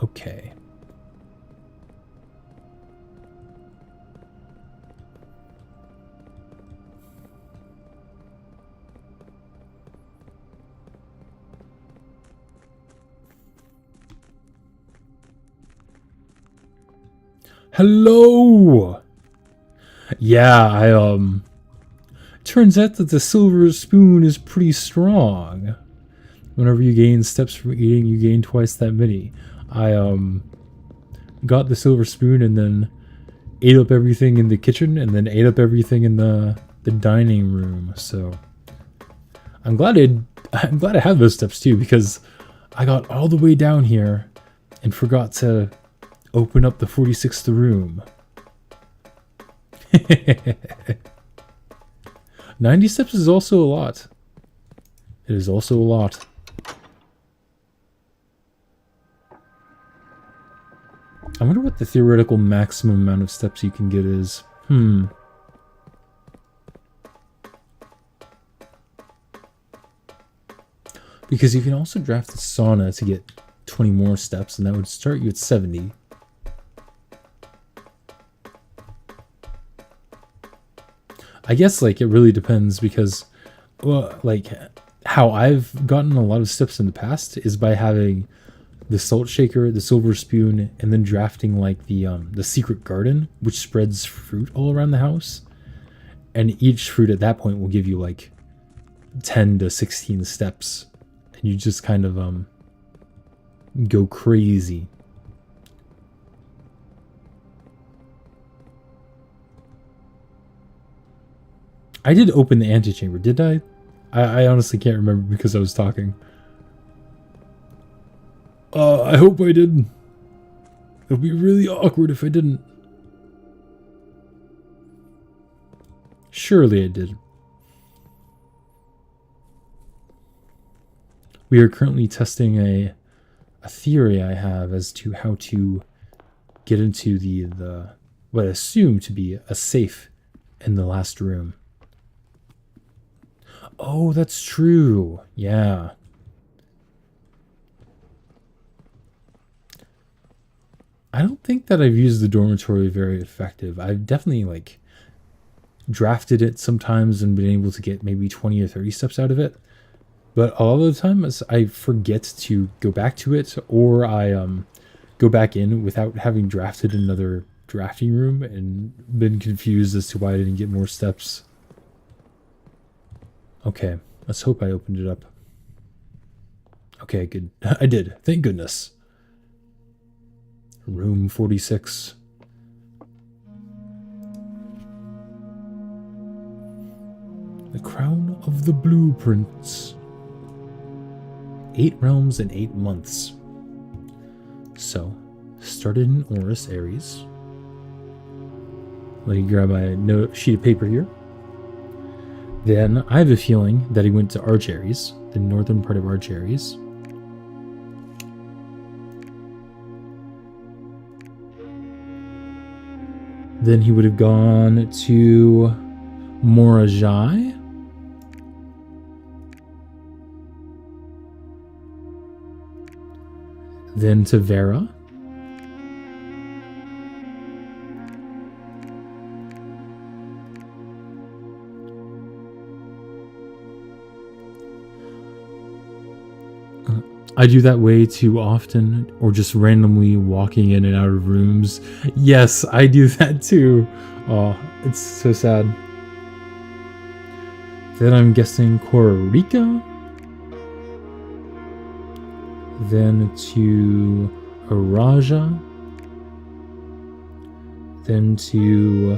Okay. Hello! Yeah, turns out that the silver spoon is pretty strong. Whenever you gain steps from eating, you gain twice that many. I, got the silver spoon and then ate up everything in the kitchen and then ate up everything in the dining room. So I'm glad I have those steps too, because I got all the way down here and forgot to open up the 46th room. 90 steps is also a lot. It is also a lot. I wonder what the theoretical maximum amount of steps you can get is. Because you can also draft the sauna to get 20 more steps, and that would start you at 70. I guess, like, it really depends because, well, like, how I've gotten a lot of steps in the past is by having the salt shaker, the silver spoon, and then drafting, like, the secret garden, which spreads fruit all around the house. And each fruit at that point will give you, like, 10 to 16 steps. And you just kind of, go crazy. I did open the antechamber, did I? I honestly can't remember because I was talking. I hope I did. It would be really awkward if I didn't. Surely I did. We are currently testing a theory I have as to how to get into the what I assume to be a safe in the last room. Oh, that's true. Yeah. I don't think that I've used the dormitory very effective. I've definitely, like, drafted it sometimes and been able to get maybe 20 or 30 steps out of it. But a lot of the time I forget to go back to it, or I go back in without having drafted another drafting room and been confused as to why I didn't get more steps. Okay, let's hope I opened it up. Okay, good. I did. Thank goodness. Room 46. The Crown of the Blueprints. 8 realms in 8 months. So, started in Horus Aries. Let me grab my sheet of paper here. Then, I have a feeling that he went to Arch Aries, the northern part of Arch Aries. Then he would have gone to Morajai. Then to Vera. I do that way too often, or just randomly walking in and out of rooms. Yes, I do that too. Oh, it's so sad. Then I'm guessing Kororika. Then to Araja. Then to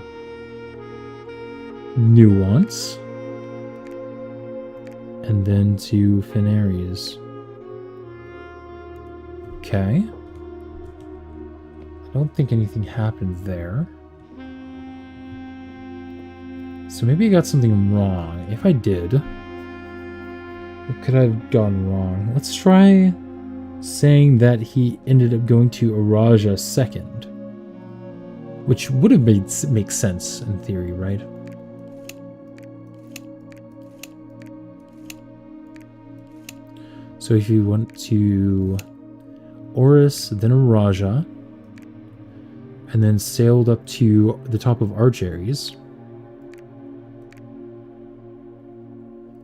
Nuance. And then to Fenaries. Okay. I don't think anything happened there. So maybe I got something wrong. If I did, what could I have gotten wrong? Let's try saying that he ended up going to Araja second, which would have make sense in theory, right? So if you went to Oris, then Araja, and then sailed up to the top of Archares.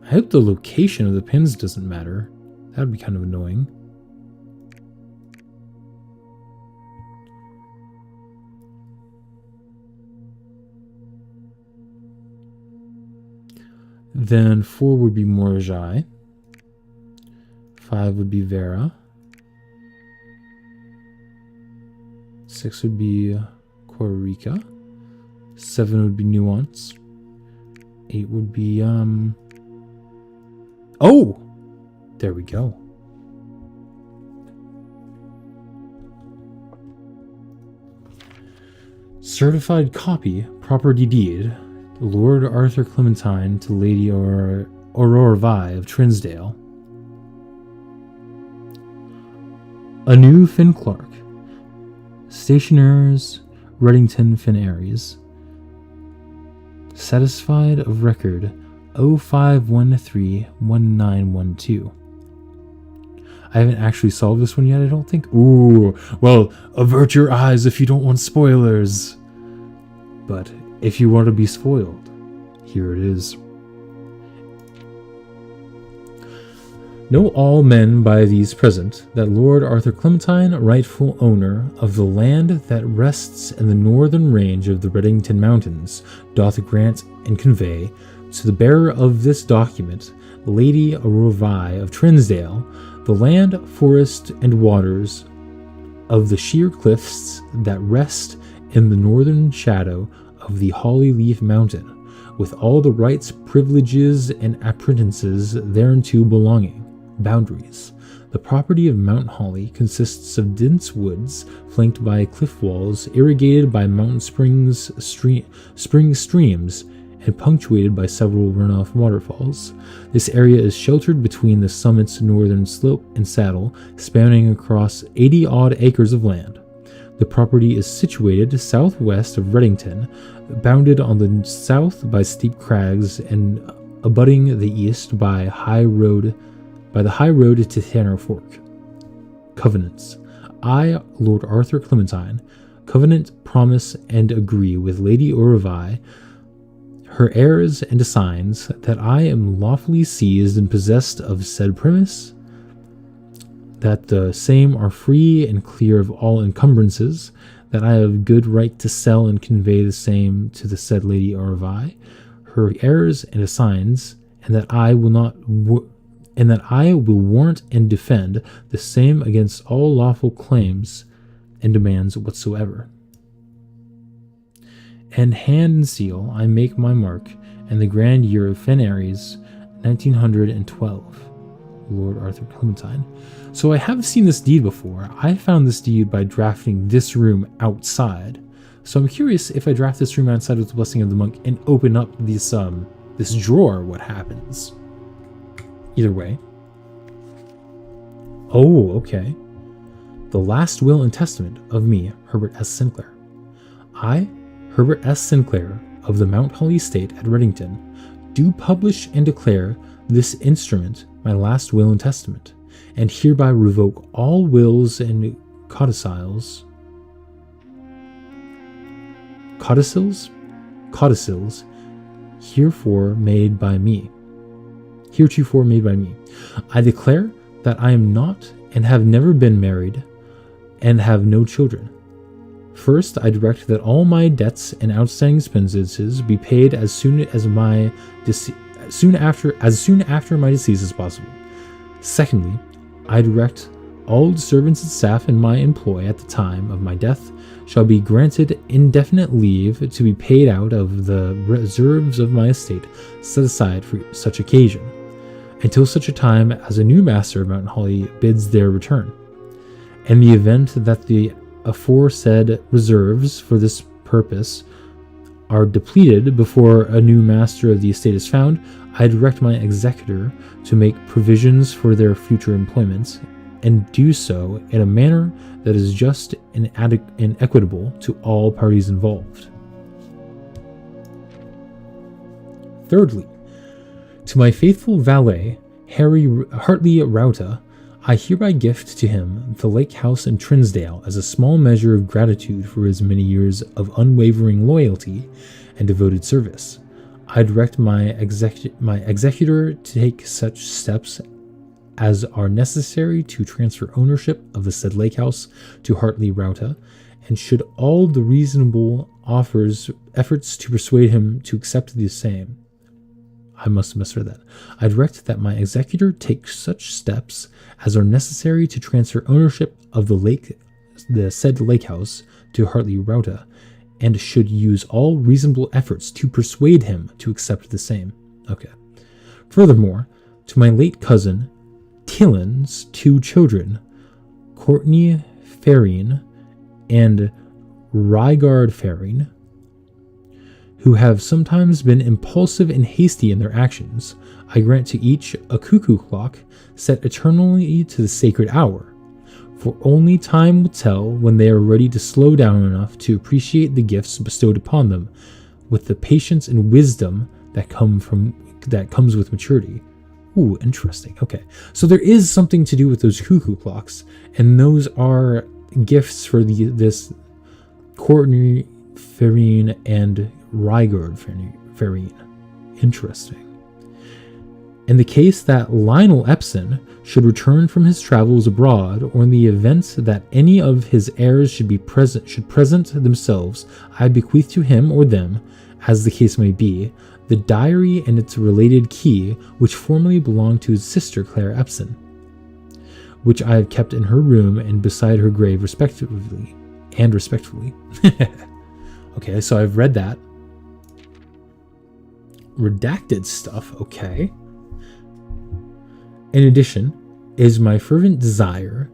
I hope the location of the pins doesn't matter. That would be kind of annoying. Then 4 would be Morjai. 5 would be Vera. 6 would be Korika. 7 would be Nuance. 8 would be, oh! There we go. Certified copy, property deed, Lord Arthur Clementine to Lady Aurora Vi of Trinsdale. A new Finn Clark. Stationers, Reddington Finn Aries. Satisfied of record 05131912. I haven't actually solved this one yet, I don't think. Ooh, well, avert your eyes if you don't want spoilers. But if you want to be spoiled, here it is. Know all men by these present that Lord Arthur Clementine, rightful owner of the land that rests in the northern range of the Reddington Mountains, doth grant and convey to the bearer of this document, Lady Aurora Vi of Trinsdale, the land, forest, and waters of the sheer cliffs that rest in the northern shadow of the Holly Leaf Mountain, with all the rights, privileges, and appurtenances thereunto belonging. Boundaries. The property of Mount Holly consists of dense woods flanked by cliff walls, irrigated by mountain springs, streams, and punctuated by several runoff waterfalls. This area is sheltered between the summit's northern slope and saddle, spanning across 80-odd acres of land. The property is situated southwest of Reddington, bounded on the south by steep crags and abutting the east by the high road to Tanner Fork. Covenants. I, Lord Arthur Clementine, covenant, promise, and agree with Lady Aurora Vi, her heirs and assigns, that I am lawfully seized and possessed of said premise, that the same are free and clear of all encumbrances, that I have good right to sell and convey the same to the said Lady Aurora Vi, her heirs and assigns, and that I will warrant and defend the same against all lawful claims and demands whatsoever. And hand and seal I make my mark in the grand year of Finn Aries, 1912. Lord Arthur Clementine. So I have seen this deed before. I found this deed by drafting this room outside. So I'm curious, if I draft this room outside with the blessing of the monk and open up this drawer, what happens? Either way. Oh, okay. The last will and testament of me, Herbert S. Sinclair. I, Herbert S. Sinclair, of the Mount Holly estate at Reddington, do publish and declare this instrument my last will and testament, and hereby revoke all wills and codicils heretofore made by me. I declare that I am not and have never been married and have no children. First, I direct that all my debts and outstanding expenses be paid as soon after my decease as possible. Secondly, I direct all the servants and staff in my employ at the time of my death shall be granted indefinite leave to be paid out of the reserves of my estate set aside for such occasion, until such a time as a new master of Mount Holly bids their return. In the event that the aforesaid reserves for this purpose are depleted before a new master of the estate is found, I direct my executor to make provisions for their future employment, and do so in a manner that is just and equitable to all parties involved. Thirdly, to my faithful valet, Hartley Rauta, I hereby gift to him the lake house in Trinsdale as a small measure of gratitude for his many years of unwavering loyalty and devoted service. I direct my executor to take such steps as are necessary to transfer ownership of the said lake house to Hartley Rauta, and should all the reasonable efforts to persuade him to accept the same. I must have misread that. I direct that my executor take such steps as are necessary to transfer ownership of the said lake house to Hartley Rauta, and should use all reasonable efforts to persuade him to accept the same. Okay. Furthermore, to my late cousin, Tillen's 2 children, Courtney Ferrine and Rygard Ferrine, who have sometimes been impulsive and hasty in their actions, I grant to each a cuckoo clock set eternally to the sacred hour, for only time will tell when they are ready to slow down enough to appreciate the gifts bestowed upon them, with the patience and wisdom that comes with maturity. Ooh, interesting. Okay, so there is something to do with those cuckoo clocks, and those are gifts for this Courtney Ferrine and Rygard Ferrine. Interesting. In the case that Lionel Epson should return from his travels abroad, or in the event that any of his heirs should present themselves, I bequeath to him or them, as the case may be, the diary and its related key, which formerly belonged to his sister Claire Epson, which I have kept in her room and beside her grave respectively. Okay, so I've read that. Redacted stuff, okay. In addition, it is my fervent desire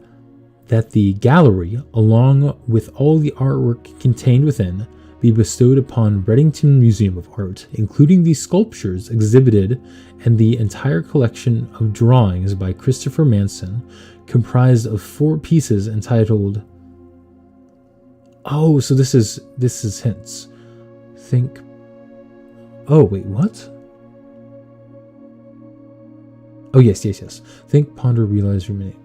that the gallery, along with all the artwork contained within, be bestowed upon Reddington Museum of Art, including the sculptures exhibited and the entire collection of drawings by Christopher Manson, comprised of 4 pieces entitled... Oh, so this is hints. Think... Oh, wait, what? Oh, yes. Think, ponder, realize, ruminate.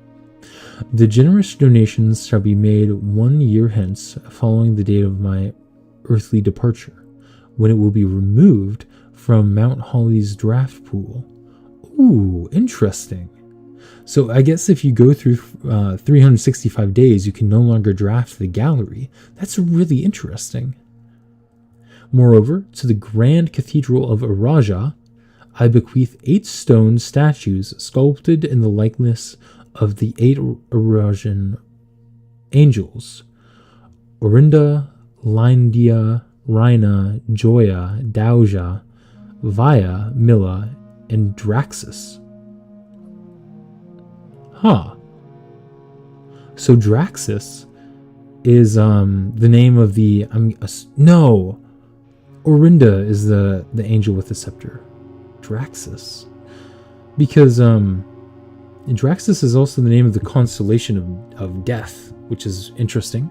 The generous donations shall be made 1 year hence, following the date of my earthly departure, when it will be removed from Mount Holly's draft pool. Ooh, interesting. So I guess if you go through 365 days, you can no longer draft the gallery. That's really interesting. Moreover, to the Grand Cathedral of Araja, I bequeath 8 stone statues sculpted in the likeness of the 8 Arajan angels: Orinda, Lyndia, Rhina, Joya, Dauja, Via, Milla, and Draxus. Huh. So Draxus is the name of the... no! Orinda is the angel with the scepter. Draxus. Because Draxus is also the name of the constellation of death, which is interesting.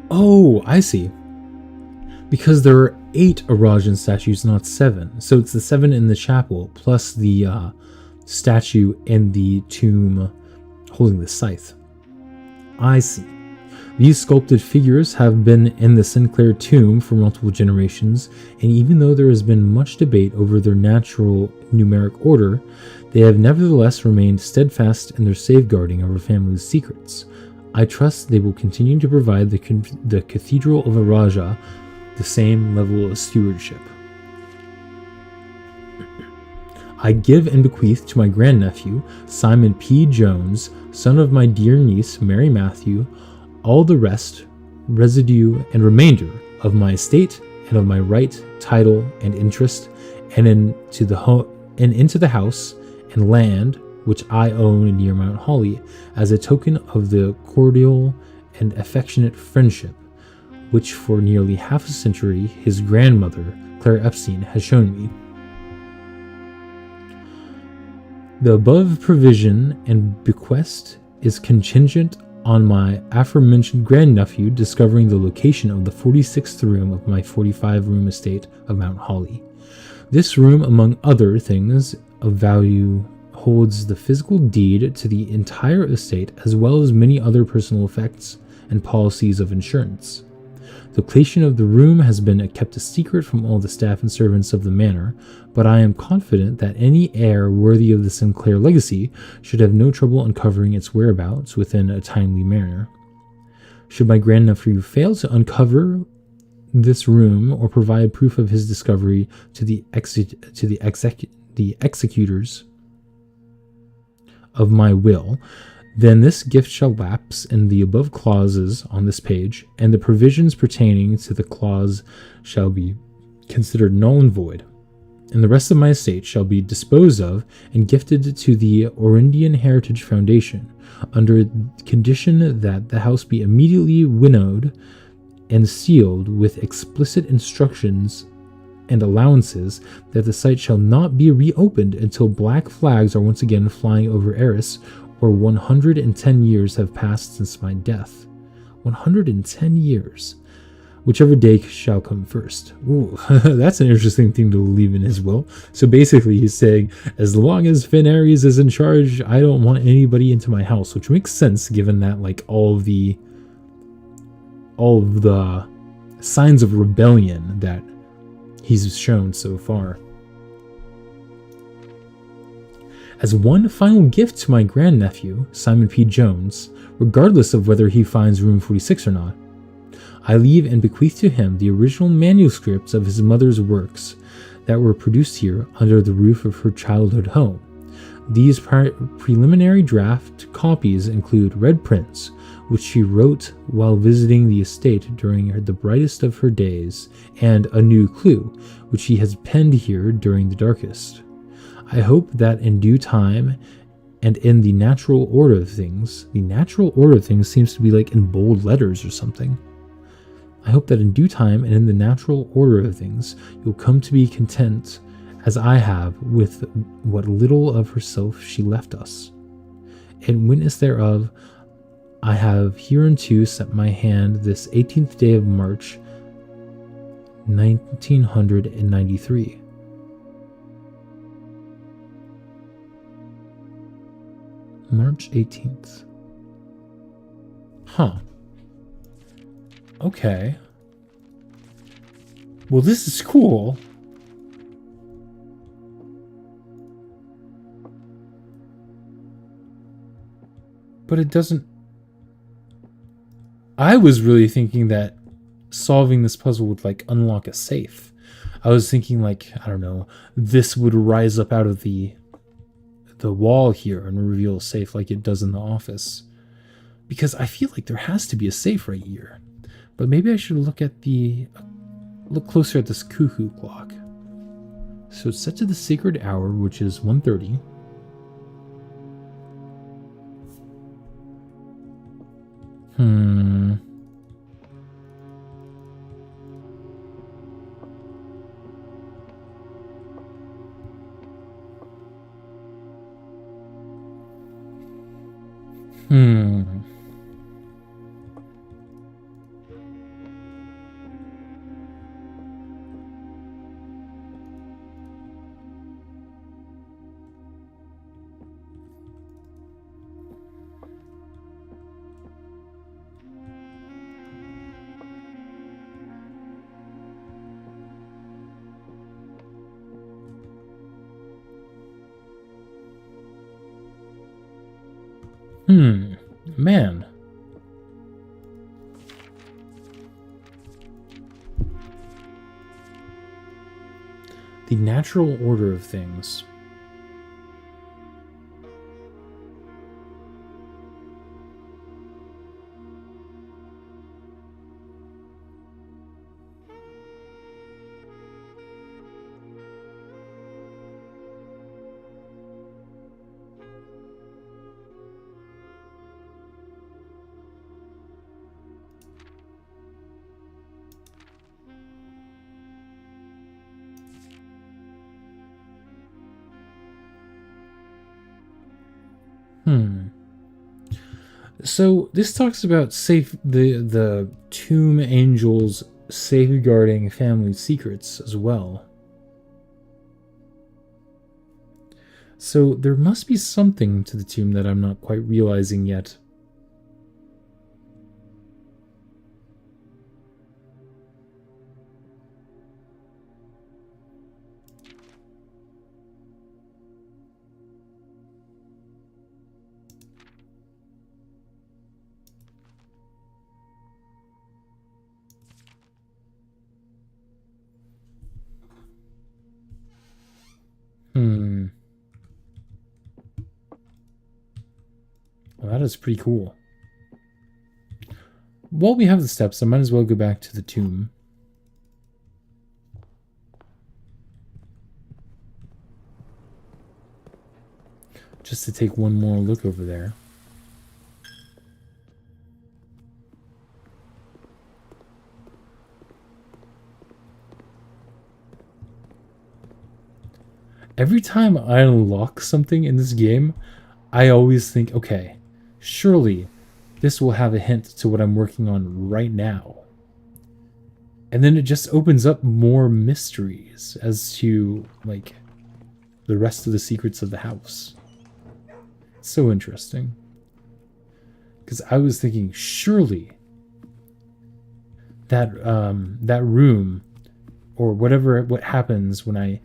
Oh, I see. Because there are 8 Arajan statues, not 7. So it's the 7 in the chapel, plus the statue in the tomb holding the scythe. I see. These sculpted figures have been in the Sinclair tomb for multiple generations, and even though there has been much debate over their natural numeric order, they have nevertheless remained steadfast in their safeguarding of our family's secrets. I trust they will continue to provide the Cathedral of Araja the same level of stewardship. I give and bequeath to my grandnephew, Simon P. Jones, son of my dear niece, Mary Matthew, all the rest, residue, and remainder of my estate and of my right, title, and interest, and into the house and land which I own near Mount Holly, as a token of the cordial and affectionate friendship which for nearly half a century his grandmother, Claire Epstein, has shown me. The above provision and bequest is contingent on my aforementioned grandnephew discovering the location of the 46th room of my 45-room estate of Mount Holly. This room, among other things of value, holds the physical deed to the entire estate as well as many other personal effects and policies of insurance. The location of the room has been kept a secret from all the staff and servants of the manor, but I am confident that any heir worthy of the Sinclair legacy should have no trouble uncovering its whereabouts within a timely manner. Should my grandnephew fail to uncover this room or provide proof of his discovery to the executors of my will, then this gift shall lapse in the above clauses on this page, and the provisions pertaining to the clause shall be considered null and void, and the rest of my estate shall be disposed of and gifted to the Orindian Heritage Foundation, under condition that the house be immediately winnowed and sealed with explicit instructions and allowances that the site shall not be reopened until black flags are once again flying over Eris, or 110 years have passed since my death. 110 years. Whichever day shall come first. Ooh, that's an interesting thing to leave in his will. So basically he's saying, as long as Finn Ares is in charge, I don't want anybody into my house, which makes sense given that like all of the signs of rebellion that he's shown so far. As one final gift to my grandnephew, Simon P. Jones, regardless of whether he finds room 46 or not, I leave and bequeath to him the original manuscripts of his mother's works that were produced here under the roof of her childhood home. These preliminary draft copies include red prints, which she wrote while visiting the estate during the brightest of her days, and a new clue, which she has penned here during the darkest. I hope that in due time and in the natural order of things seems to be like in bold letters or something. I hope that in due time and in the natural order of things, you'll come to be content as I have with what little of herself she left us. In witness thereof, I have hereunto set my hand this 18th day of March, 1993. March 18th. Huh. Okay. Well, this is cool. But it doesn't... I was really thinking that solving this puzzle would, like, unlock a safe. I was thinking, like, I don't know, this would rise up out of the wall here and reveal a safe like it does in the office. Because I feel like there has to be a safe right here. But maybe I should look closer at this cuckoo clock. So it's set to the sacred hour, which is 1:30. Man. The natural order of things. Hmm. So this talks about the tomb angels safeguarding family secrets as well. So there must be something to the tomb that I'm not quite realizing yet. Hmm. Well, that is pretty cool. While we have the steps, I might as well go back to the tomb. Just to take one more look over there. Every time I unlock something in this game, I always think, okay, surely this will have a hint to what I'm working on right now. And then it just opens up more mysteries as to, like, the rest of the secrets of the house. It's so interesting. Because I was thinking, surely that room, or what happens when I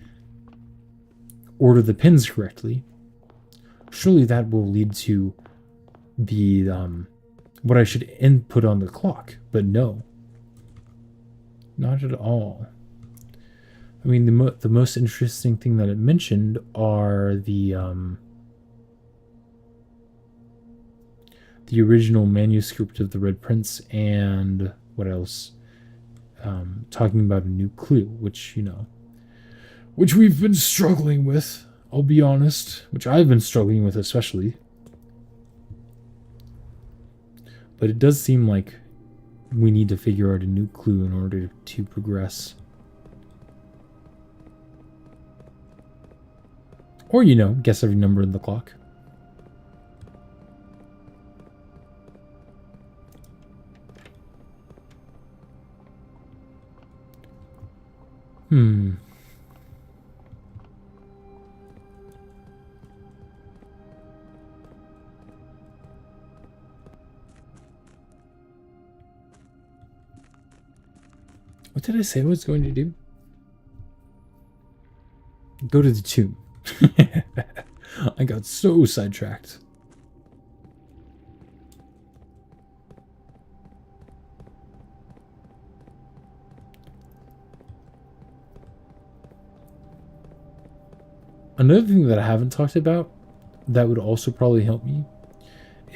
order the pins correctly, surely that will lead to the what I should input on the clock. But no, not at all. I mean, the most interesting thing that it mentioned are the original manuscript of the Red Prince, and what else? Talking about a new clue, which, you know, which we've been struggling with, I'll be honest, which I've been struggling with especially. But it does seem like we need to figure out a new clue in order to progress. Or, you know, guess every number in the clock. Hmm. What did I say I was going to do? Go to the tomb. I got so sidetracked. Another thing that I haven't talked about that would also probably help me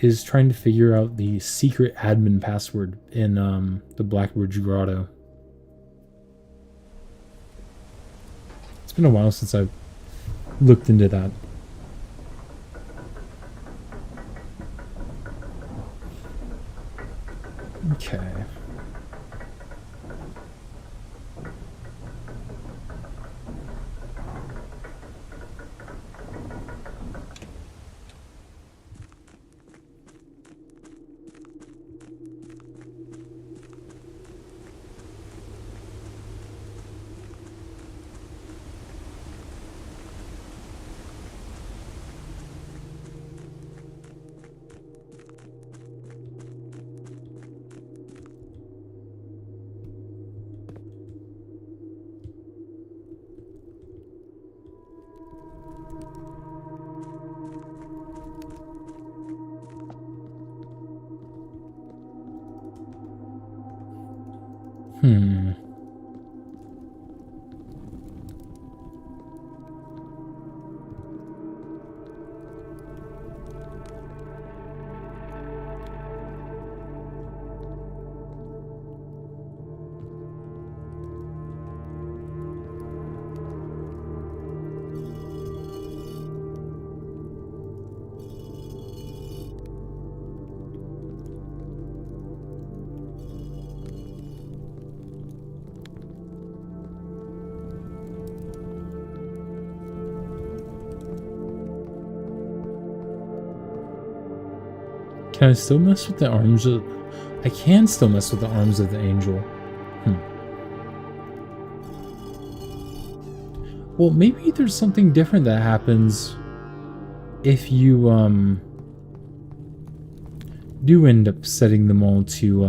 is trying to figure out the secret admin password in the Blackbridge Grotto. It's been a while since I've looked into that. Okay. Hmm. Can I still mess with the arms of... I can still mess with the arms of the angel. Well, maybe there's something different that happens if you, do end up setting them all to,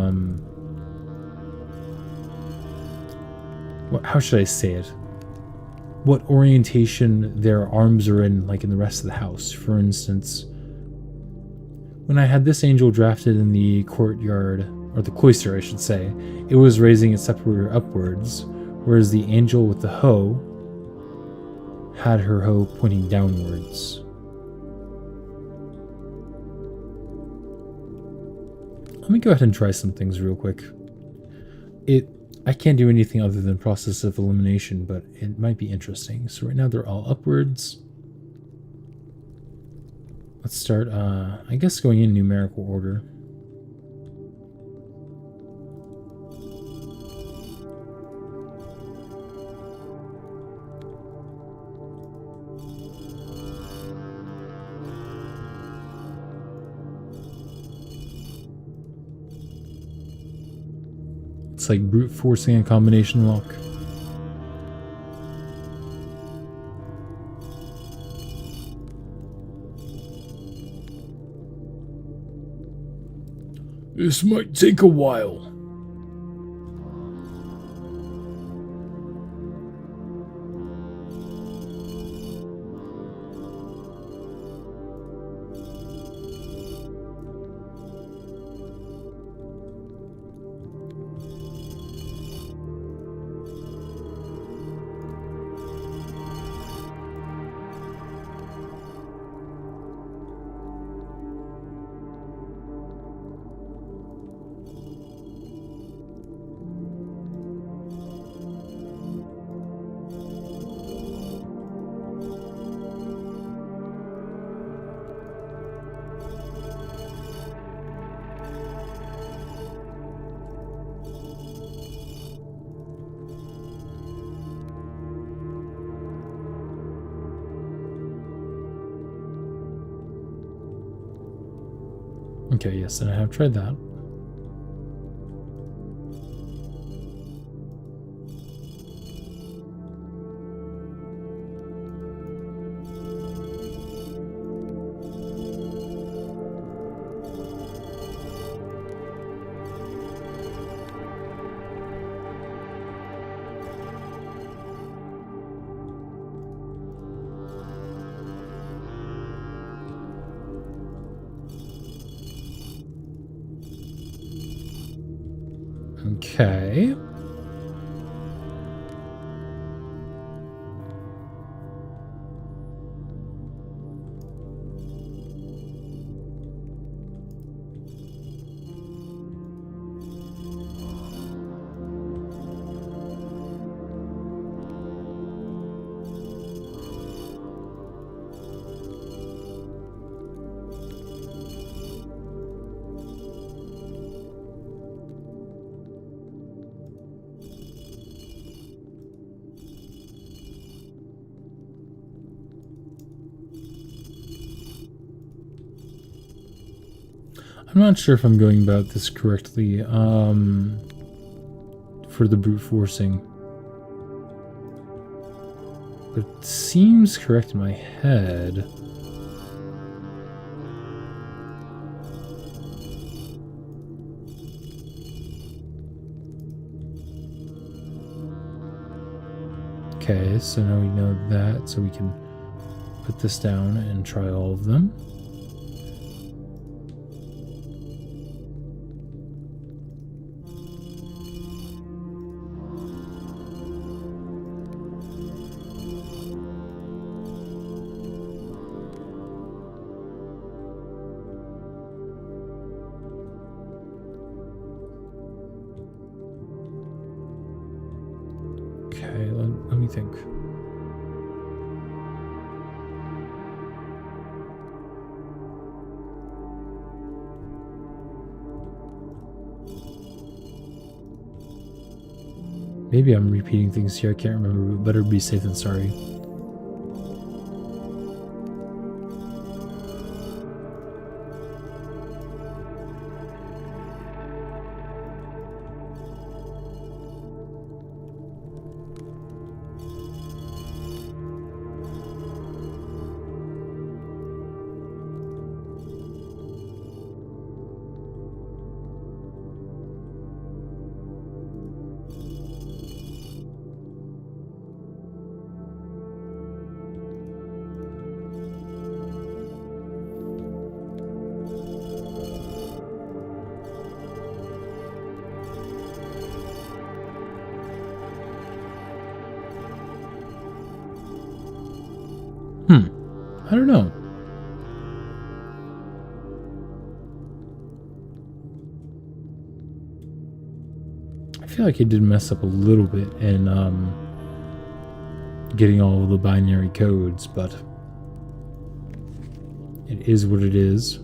how should I say it? What orientation their arms are in, like in the rest of the house. For instance, when I had this angel drafted in the courtyard, or the cloister I should say, it was raising its scepter upwards, whereas the angel with the hoe had her hoe pointing downwards. Let me go ahead and try some things real quick. I can't do anything other than process of elimination, but it might be interesting. So right now they're all upwards. Let's start, I guess going in numerical order. It's like brute forcing a combination lock. This might take a while. Okay, yes, and I have tried that. Okay. I'm not sure if I'm going about this correctly, for the brute forcing. But it seems correct in my head. Okay, so now we know that, so we can put this down and try all of them. Okay, let me think. Maybe I'm repeating things here, I can't remember, but better be safe than sorry. don't know. I feel like I did mess up a little bit in getting all of the binary codes, but it is what it is.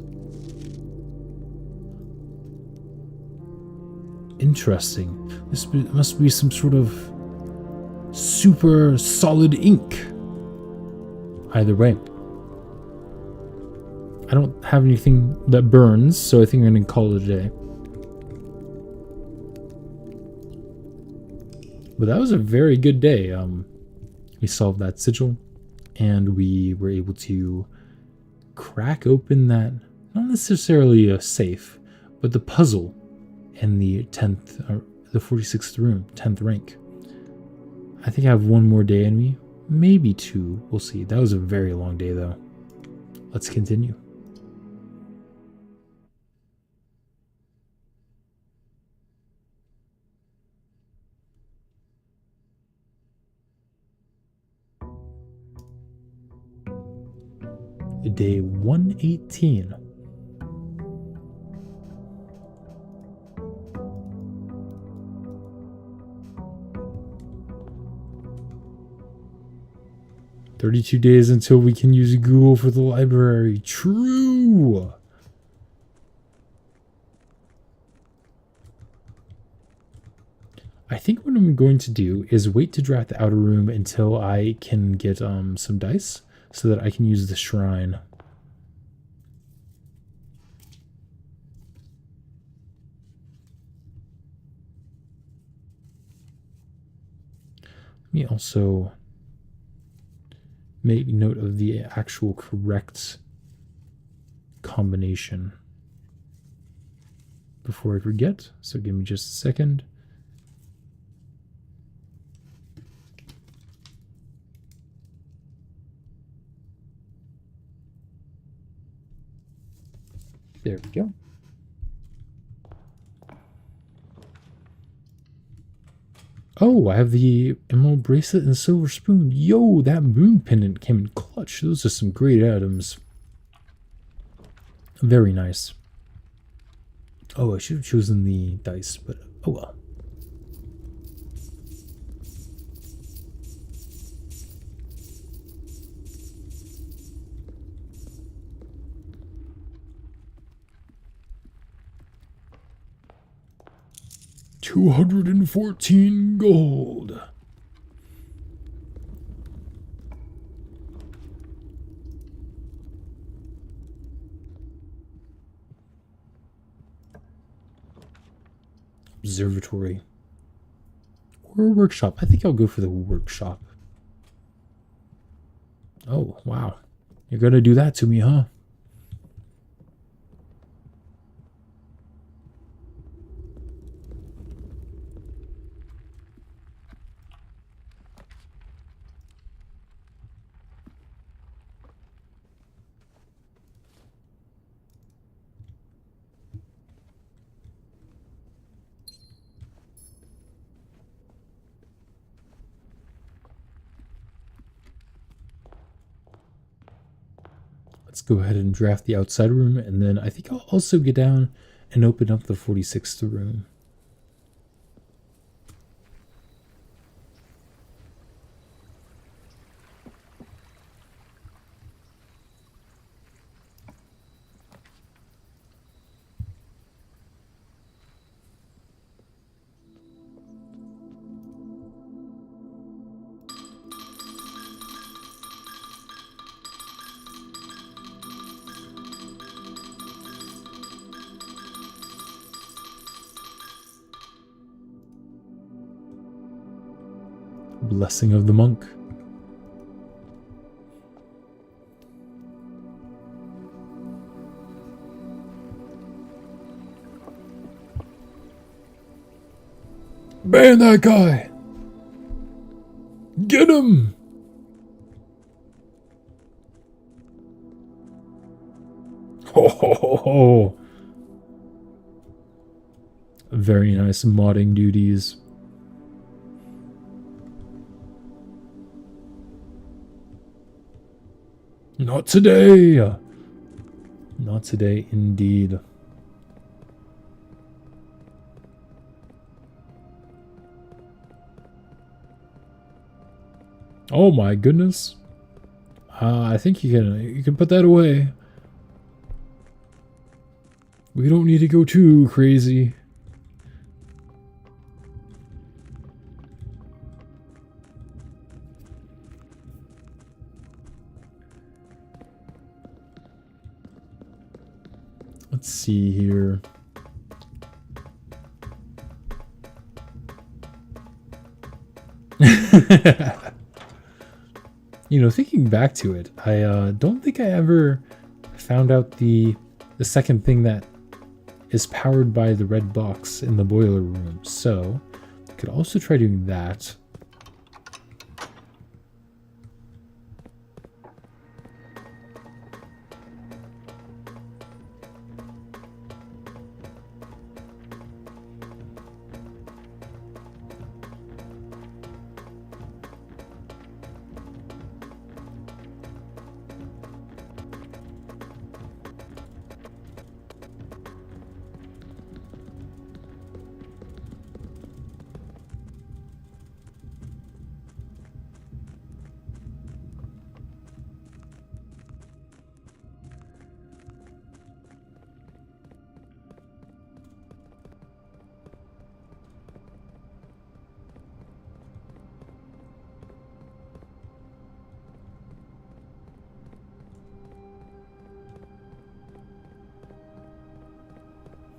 Interesting. This must be some sort of super solid ink. Either way. I don't have anything that burns, so I think I'm going to call it a day. But that was a very good day. We solved that sigil, and we were able to crack open that, not necessarily a safe, but the puzzle in the 10th, or the 46th room, 10th rank. I think I have one more day in me, maybe two, we'll see. That was a very long day though. Let's continue. Day 118. "32 days until we can use Google for the library." True! I think what I'm going to do is wait to draft the outer room until I can get some dice so that I can use the shrine. Let me also make note of the actual correct combination before I forget. So give me just a second. There we go. Oh, I have the emerald bracelet and silver spoon. Yo, that moon pendant came in clutch. Those are some great items. Very nice. Oh, I should have chosen the dice, but oh well. $214 gold. Observatory. Or a workshop. I think I'll go for the workshop. Oh, wow. You're gonna do that to me, huh? Let's go ahead and draft the outside room, and then I think I'll also get down and open up the 46th room. Blessing of the monk. Ban that guy! Get him! Ho ho ho ho! Very nice modding duties. Not today! Not today, indeed. Oh my goodness. I think you can put that away. We don't need to go too crazy. Let's see here. You know, thinking back to it, I don't think I ever found out the second thing that is powered by the red box in the boiler room. So, I could also try doing that.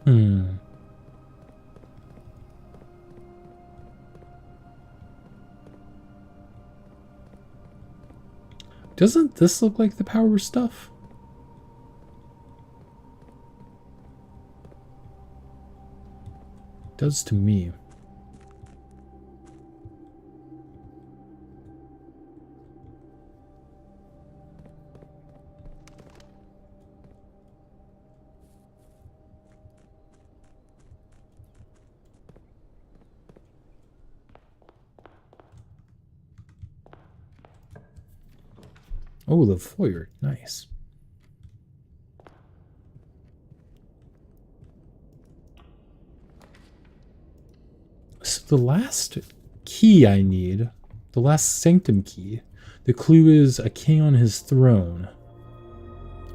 Hmm. Doesn't this look like the power stuff? It does to me. Oh, the foyer. Nice. So the last key I need, the last sanctum key, the clue is a king on his throne.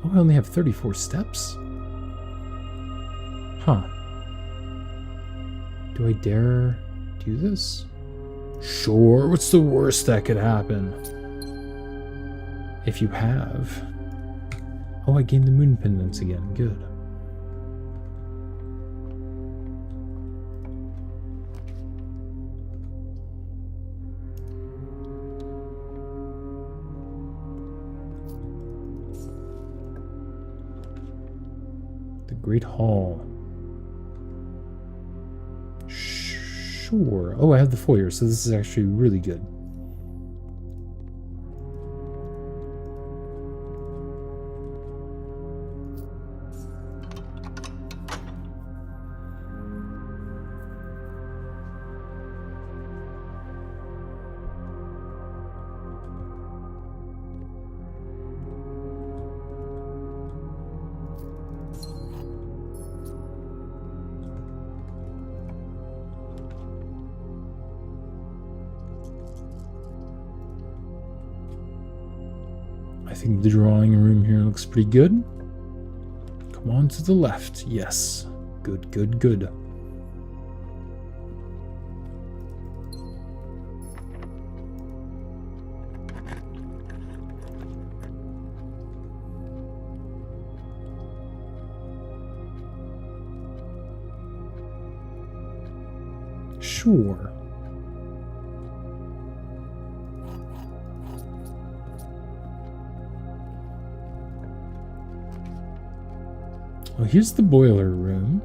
Oh, I only have 34 steps? Huh. Do I dare do this? Sure, what's the worst that could happen? If you have. Oh, I gained the moon pendants again. Good. The Great Hall. Sure. Oh, I have the foyer, so this is actually really good. I think the drawing room here looks pretty good. Come on to the left. Yes. Good, good, good. Sure. Well, here's the boiler room.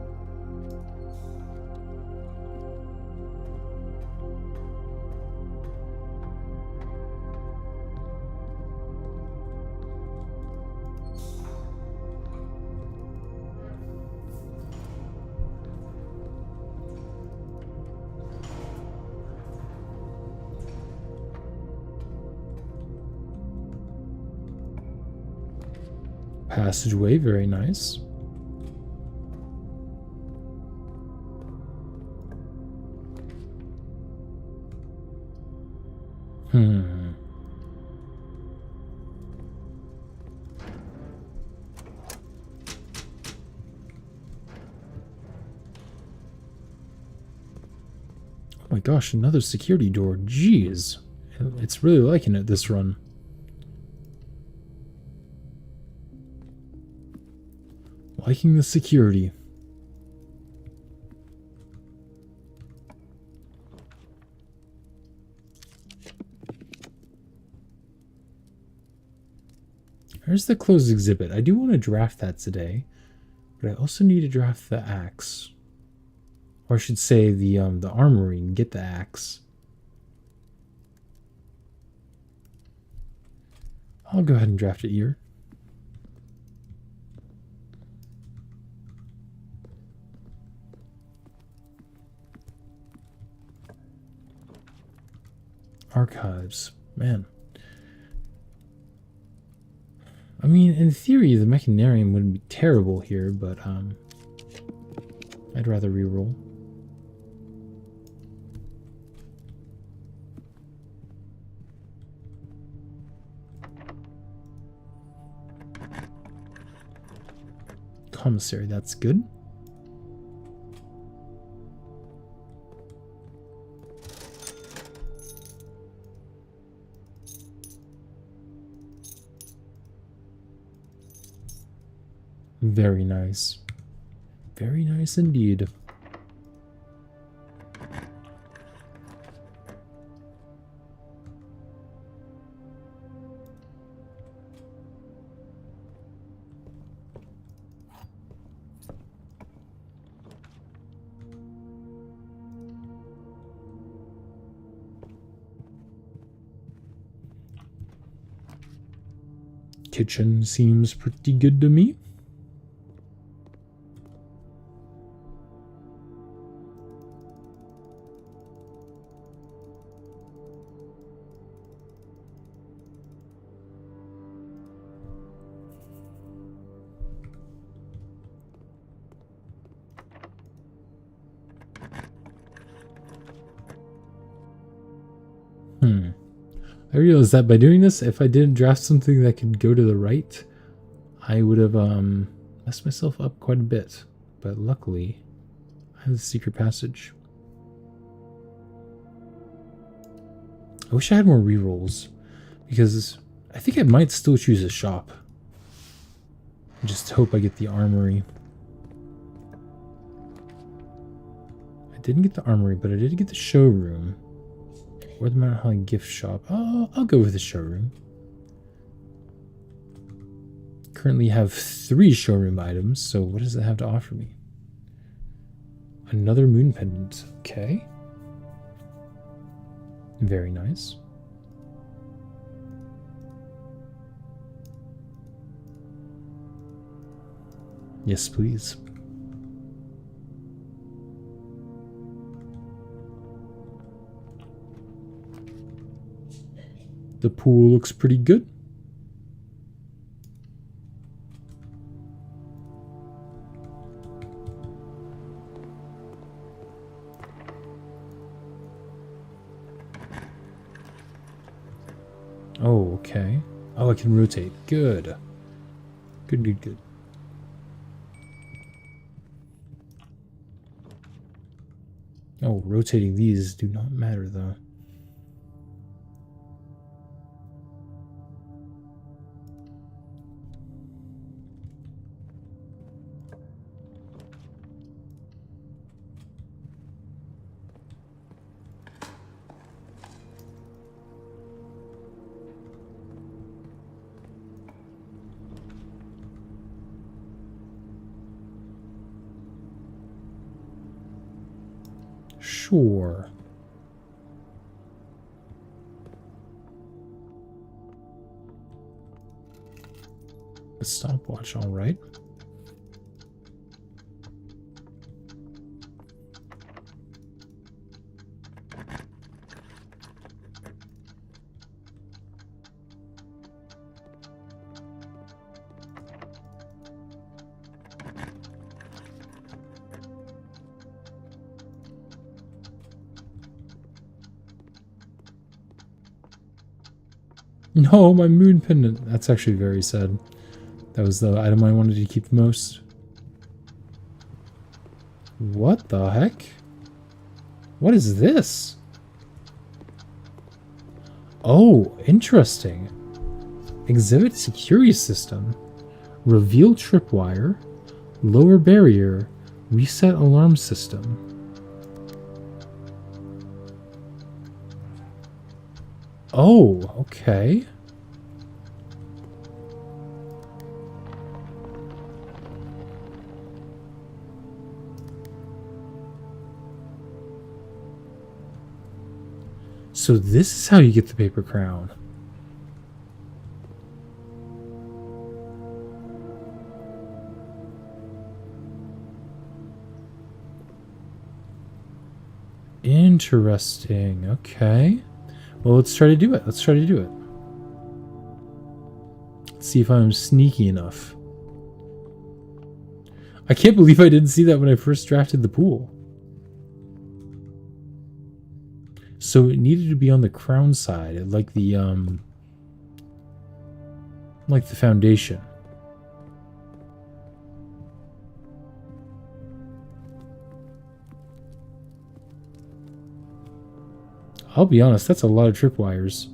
passageway, very nice. Oh my gosh, another security door. Jeez. It's really liking it this run. Liking the security. There's the closed exhibit. I do want to draft that today, but I also need to draft the axe. Or I should say the armory and get the axe. I'll go ahead and draft it here. Archives. Man. I mean, in theory, the Mechanarium wouldn't be terrible here, but I'd rather reroll. Commissary, that's good. Very nice. Very nice indeed. Kitchen seems pretty good to me. I realized that by doing this, if I didn't draft something that could go to the right, I would have messed myself up quite a bit. But luckily, I have the secret passage. I wish I had more rerolls, because I think I might still choose a shop. I just hope I get the armory. I didn't get the armory, but I did get the showroom. Or the Mount Holly gift shop. Oh, I'll go with the showroom. Currently have 3 showroom items, so what does it have to offer me? Another moon pendant. Okay. Very nice. Yes, please. The pool looks pretty good. Oh, okay. Oh, I can rotate. Good. Good, good, good. Oh, rotating these do not matter, though. Sure. A stopwatch, all right. No, my moon pendant. That's actually very sad. That was the item I wanted to keep the most. What the heck? What is this? Oh, interesting. Exhibit security system. Reveal tripwire. Lower barrier. Reset alarm system. Oh, okay. So this is how you get the paper crown. Interesting. Okay. Well, let's try to do it. Let's try to do it. Let's see if I'm sneaky enough. I can't believe I didn't see that when I first drafted the pool. So it needed to be on the crown side, like the foundation. I'll be honest, that's a lot of tripwires.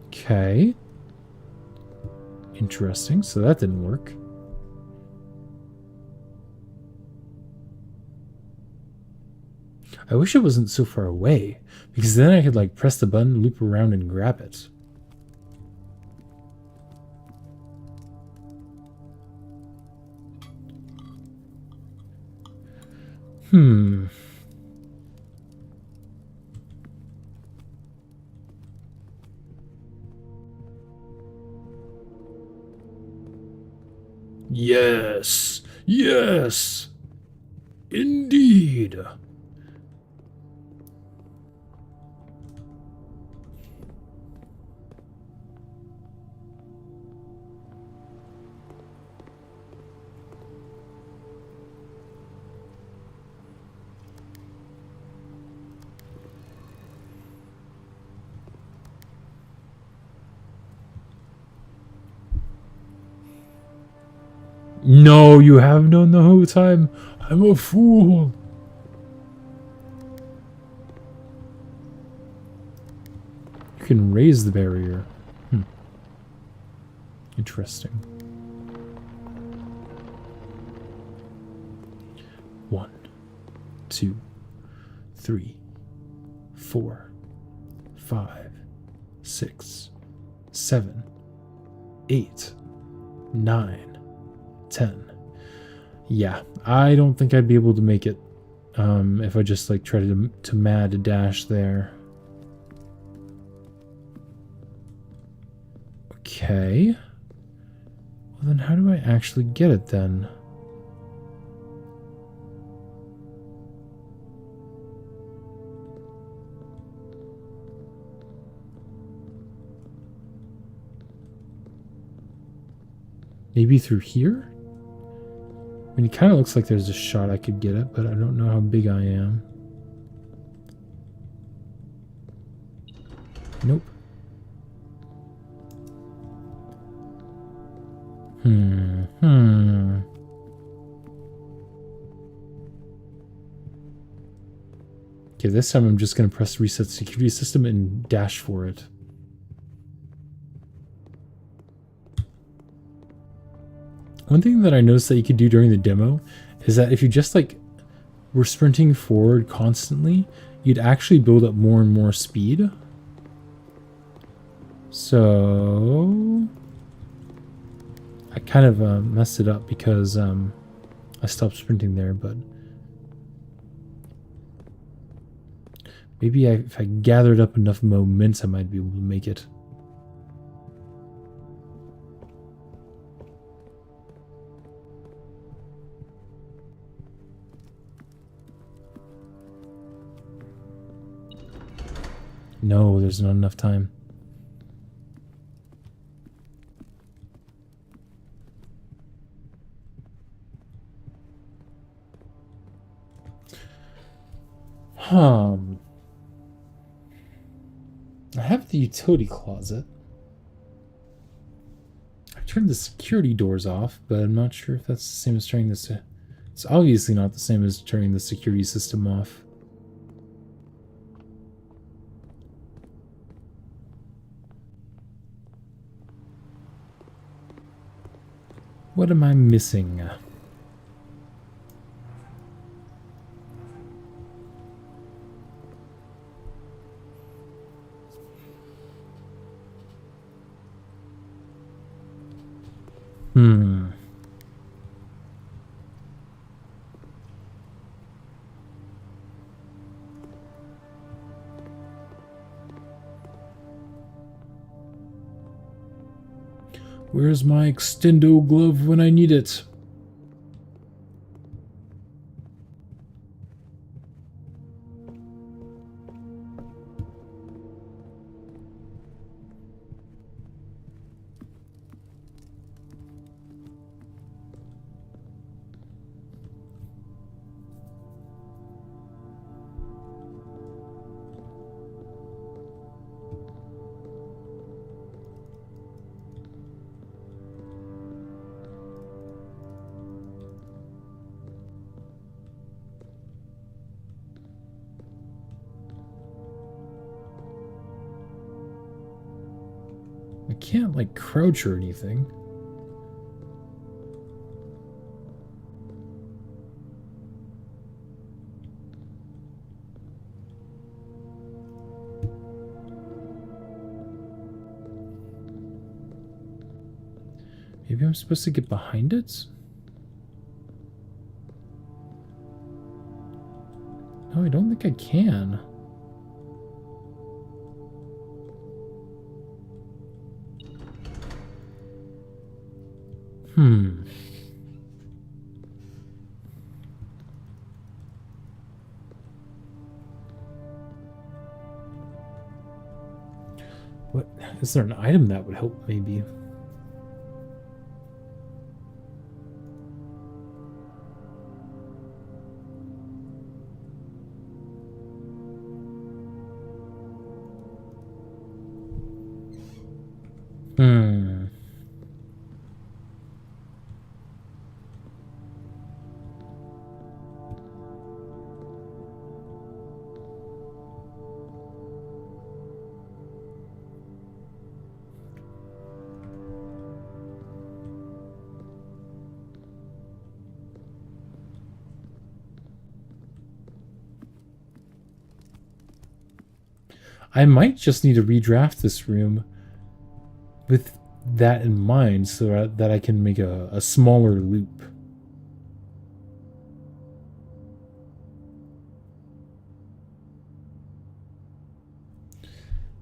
Okay. Interesting. So that didn't work. I wish it wasn't so far away, because then I could like press the button, loop around, and grab it. Yes. Yes. Indeed. No, you have known the whole time. I'm a fool. You can raise the barrier. Interesting. 1, 2, 3, 4, 5, 6, 7, 8, 9, 10. Yeah, I don't think I'd be able to make it if I just like tried to mad dash there. Okay. Well, then how do I actually get it then? Maybe through here? I mean, it kind of looks like there's a shot I could get it, but I don't know how big I am. Nope. Okay, this time I'm just going to press reset security system and dash for it. One thing that I noticed that you could do during the demo is that if you just like were sprinting forward constantly, you'd actually build up more and more speed. So I kind of messed it up because I stopped sprinting there, but maybe if I gathered up enough momentum, I might be able to make it. No, there's not enough time. I have the utility closet. I've turned the security doors off, but I'm not sure if that's the same as turning this. It's obviously not the same as turning the security system off. What am I missing? Hmm. Where's my extendo glove when I need it? I can't, like, crouch or anything. Maybe I'm supposed to get behind it? No, I don't think I can. Hmm. What? Is there an item that would help, maybe? Hmm. I might just need to redraft this room with that in mind so that I can make a smaller loop.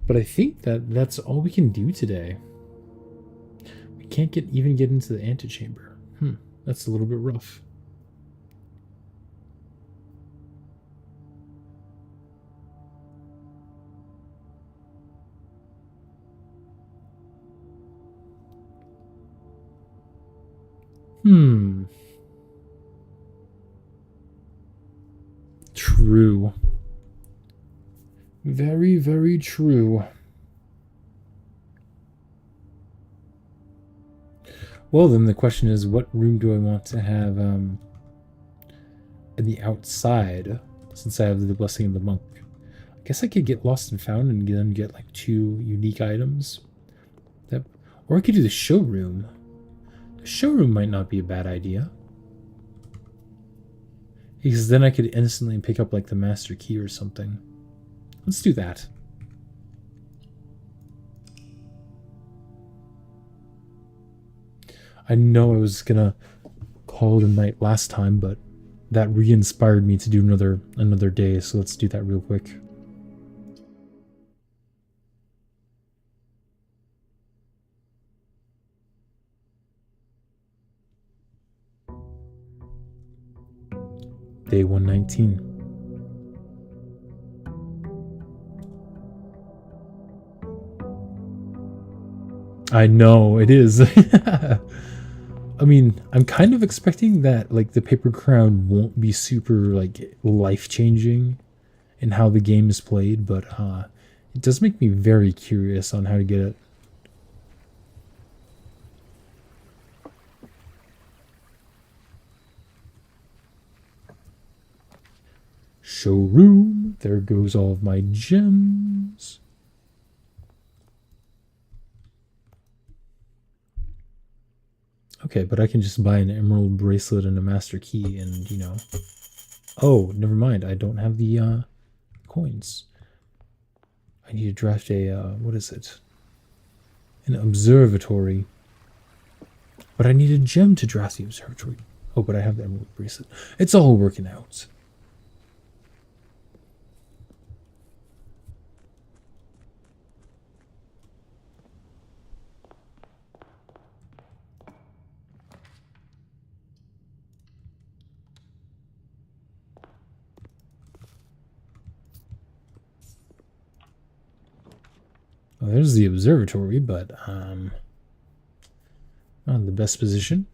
But I think that that's all we can do today. We can't even get into the antechamber. That's a little bit rough. True. Very, very true. Well, then the question is, what room do I want to have in the outside, since I have the Blessing of the Monk? I guess I could get Lost and Found and then get like 2 unique items. Or I could do the showroom. The showroom might not be a bad idea. Because then I could instantly pick up like the master key or something. Let's do that. I know I was gonna call it a night last time, but that re-inspired me to do another day, so let's do that real quick. Day 119. I know, it is. I mean, I'm kind of expecting that, like, the Paper Crown won't be super, like, life-changing in how the game is played, but it does make me very curious on how to get it. Showroom. There goes all of my gems. Okay, but I can just buy an emerald bracelet and a master key and, you know... Oh, never mind. I don't have the coins. I need to draft a, what is it? An observatory. But I need a gem to draft the observatory. Oh, but I have the emerald bracelet. It's all working out. Well, there's the observatory, but not in the best position.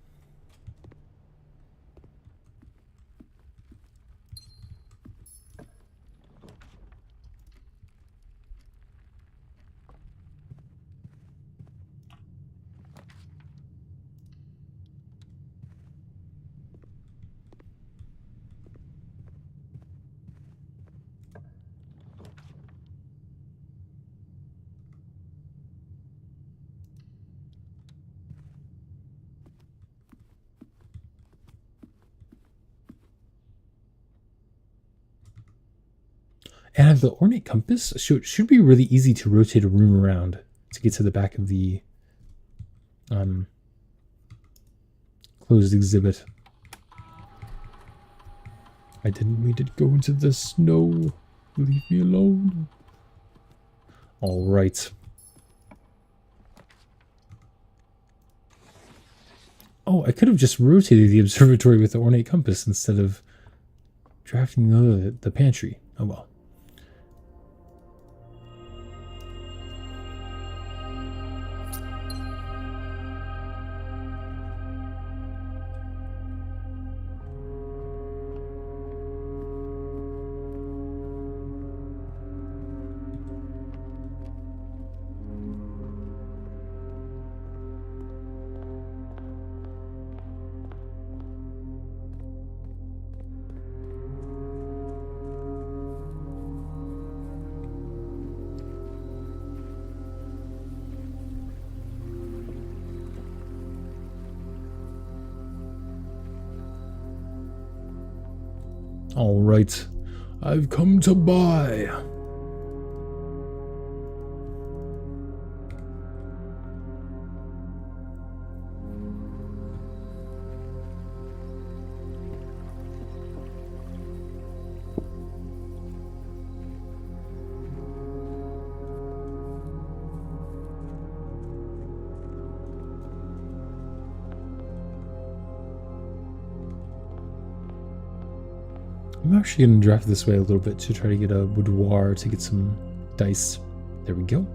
And I have the ornate compass. Should be really easy to rotate a room around to get to the back of the closed exhibit. I didn't mean to go into the snow. Leave me alone. All right. Oh, I could have just rotated the observatory with the ornate compass instead of drafting the pantry. Oh well. All right, I've come to buy. I'm actually going to draft this way a little bit to try to get a boudoir to get some dice. There we go.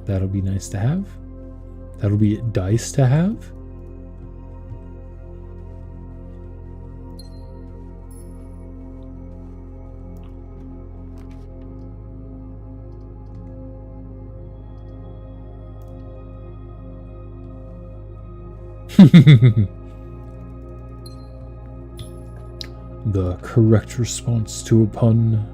That'll be nice to have. That'll be dice to have. The correct response to a pun.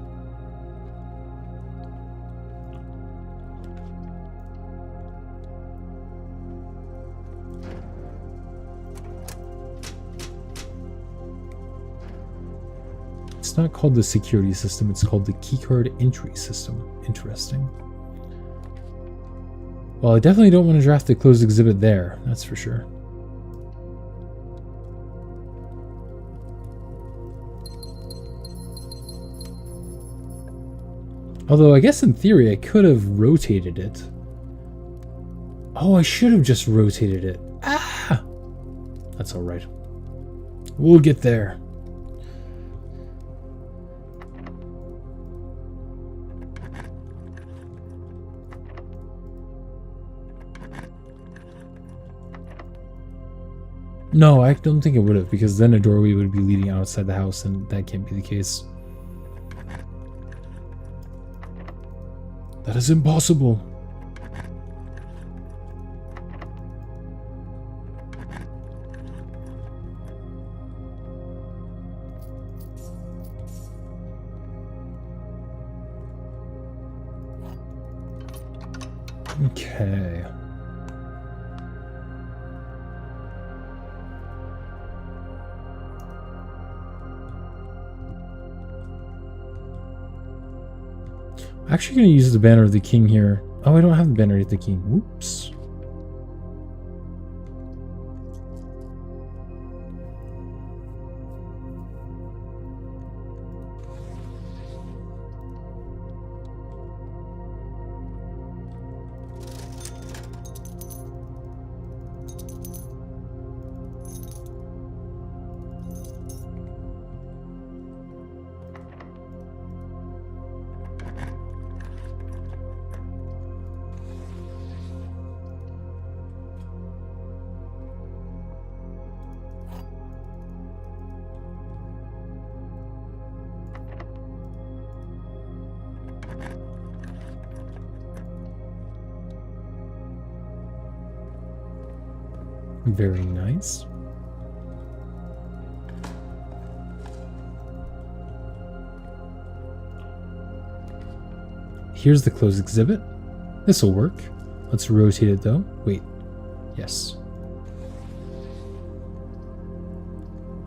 It's not called the security system, it's called the keycard entry system. Interesting. Well, I definitely don't want to draft the closed exhibit there, that's for sure. Although I guess in theory I could have rotated it. Oh, I should have just rotated it. Ah! That's alright. We'll get there. No, I don't think it would have, because then a doorway would be leading outside the house, and that can't be the case. That is impossible. Okay. I'm actually going to use the Banner of the King here. Oh, I don't have the Banner of the King. Whoops. Very nice. Here's the closed exhibit. This'll work. Let's rotate it though. Wait. Yes.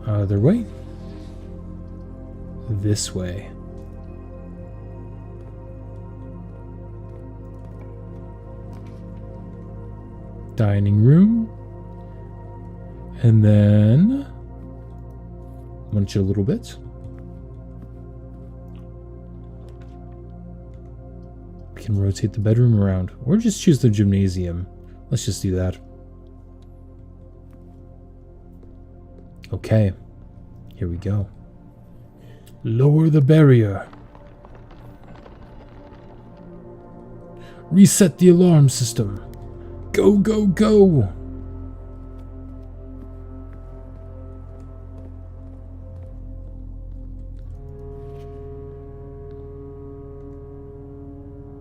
Other way. This way. Dining room. And then munch it a little bit. We can rotate the bedroom around, or just choose the gymnasium. Let's just do that. Okay, here we go. Lower the barrier. Reset the alarm system. Go, go, go!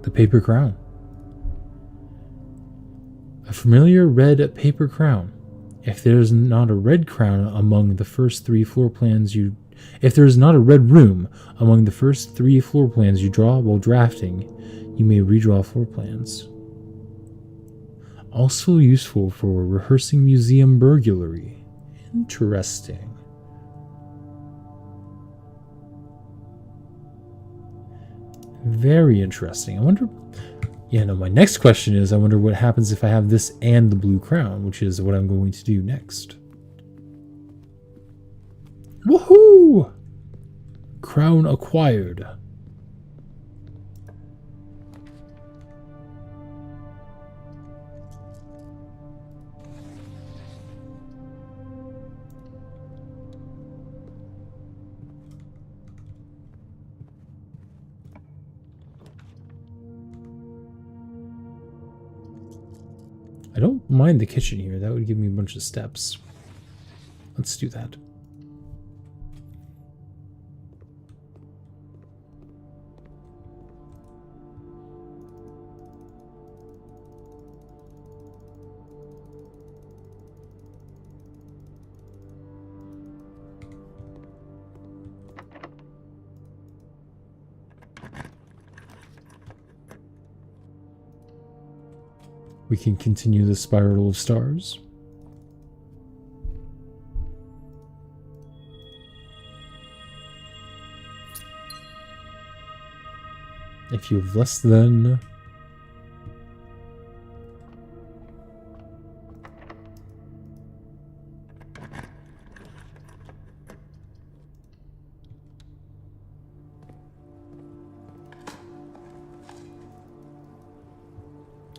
The paper crown. A familiar red paper crown. If there's not a red crown among the first three floor plans if there's not a red room among the first three floor plans you draw while drafting, you may redraw floor plans. Also useful for rehearsing museum burglary. Interesting. Very interesting. I wonder... Yeah, no, my next question is, I wonder what happens if I have this and the blue crown, which is what I'm going to do next. Woohoo! Crown acquired. I don't mind the kitchen here. That would give me a bunch of steps. Let's do that. We can continue the spiral of stars. If you have less than...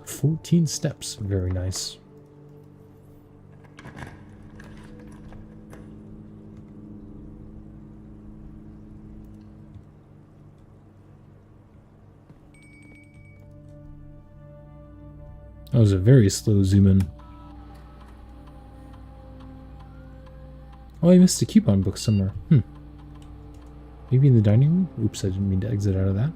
"14 steps." Very nice. That was a very slow zoom in. Oh, I missed a coupon book somewhere. Maybe in the dining room? Oops, I didn't mean to exit out of that.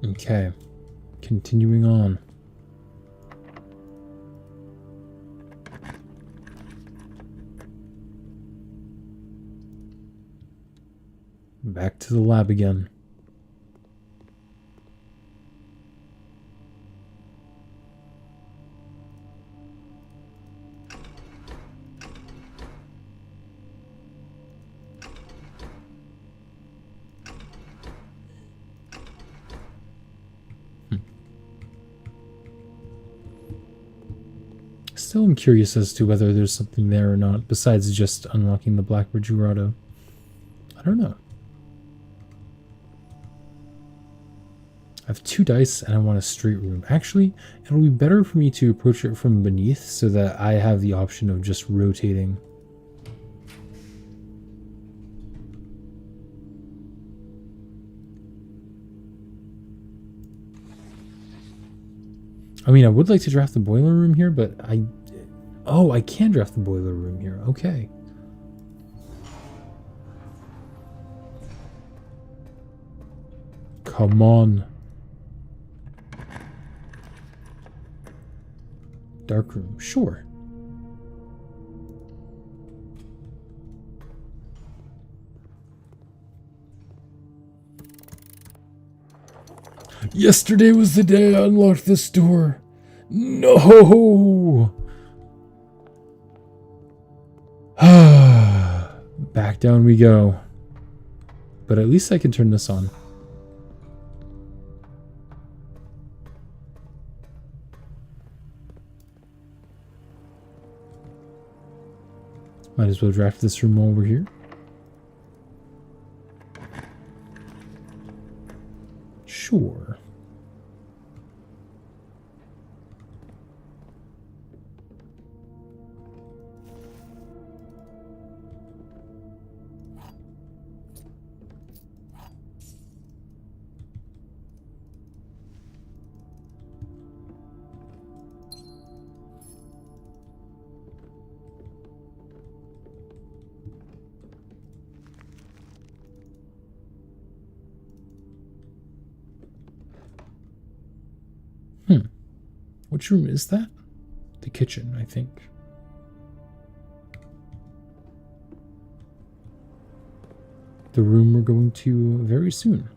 Okay, continuing on. Back to the lab again. Still am curious as to whether there's something there or not, besides just unlocking the Blackbird Jurado. I don't know. I have 2 dice and I want a straight room. Actually, it'll be better for me to approach it from beneath so that I have the option of just rotating. I mean, I would like to draft the boiler room here, but oh, I can draft the boiler room here. Okay. Come on. Dark room, sure. Yesterday was the day I unlocked this door. No! Back down we go. But at least I can turn this on. Might as well draft this room while we're here. Sure. Which room is that? The kitchen, I think. The room we're going to very soon.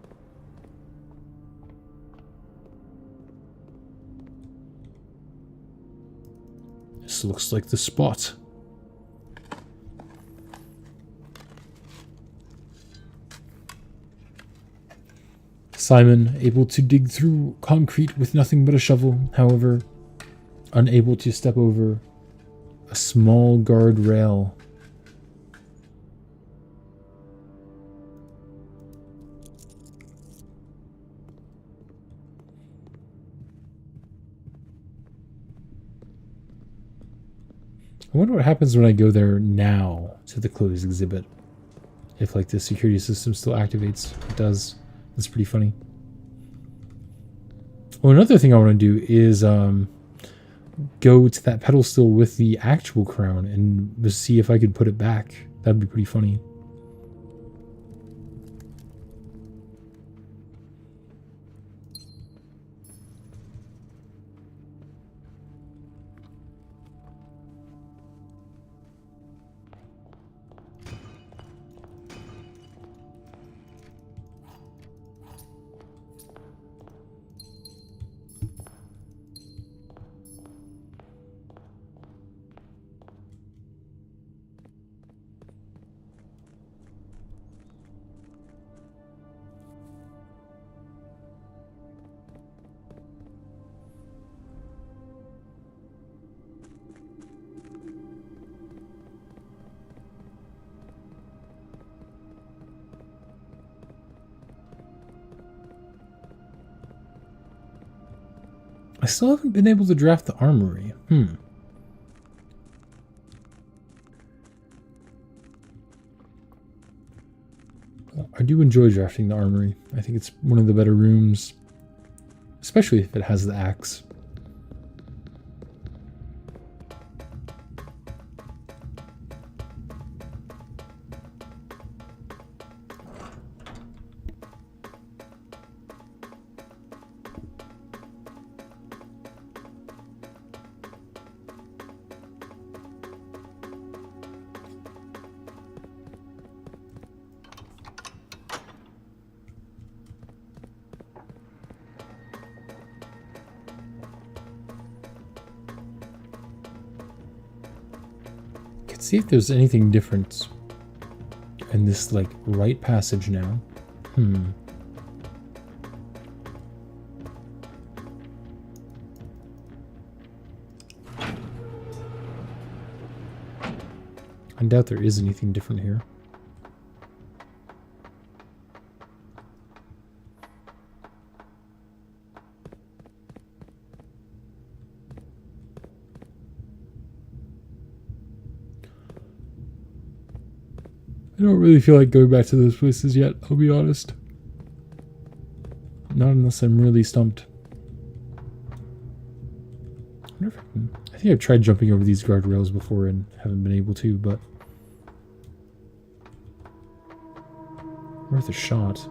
This looks like the spot. Simon, able to dig through concrete with nothing but a shovel, however, unable to step over a small guardrail. I wonder what happens when I go there now to the closed exhibit. If, like, the security system still activates. It does. That's pretty funny. Well, another thing I want to do is go to that pedestal with the actual crown and see if I could put it back. That'd be pretty funny. I still haven't been able to draft the armory. do enjoy drafting the armory. I think it's one of the better rooms, especially if it has the axe. See if there's anything different in this like right passage now. I doubt there is anything different here. I don't really feel like going back to those places yet, I'll be honest. Not unless I'm really stumped. I think I've tried jumping over these guardrails before and haven't been able to, but worth a shot.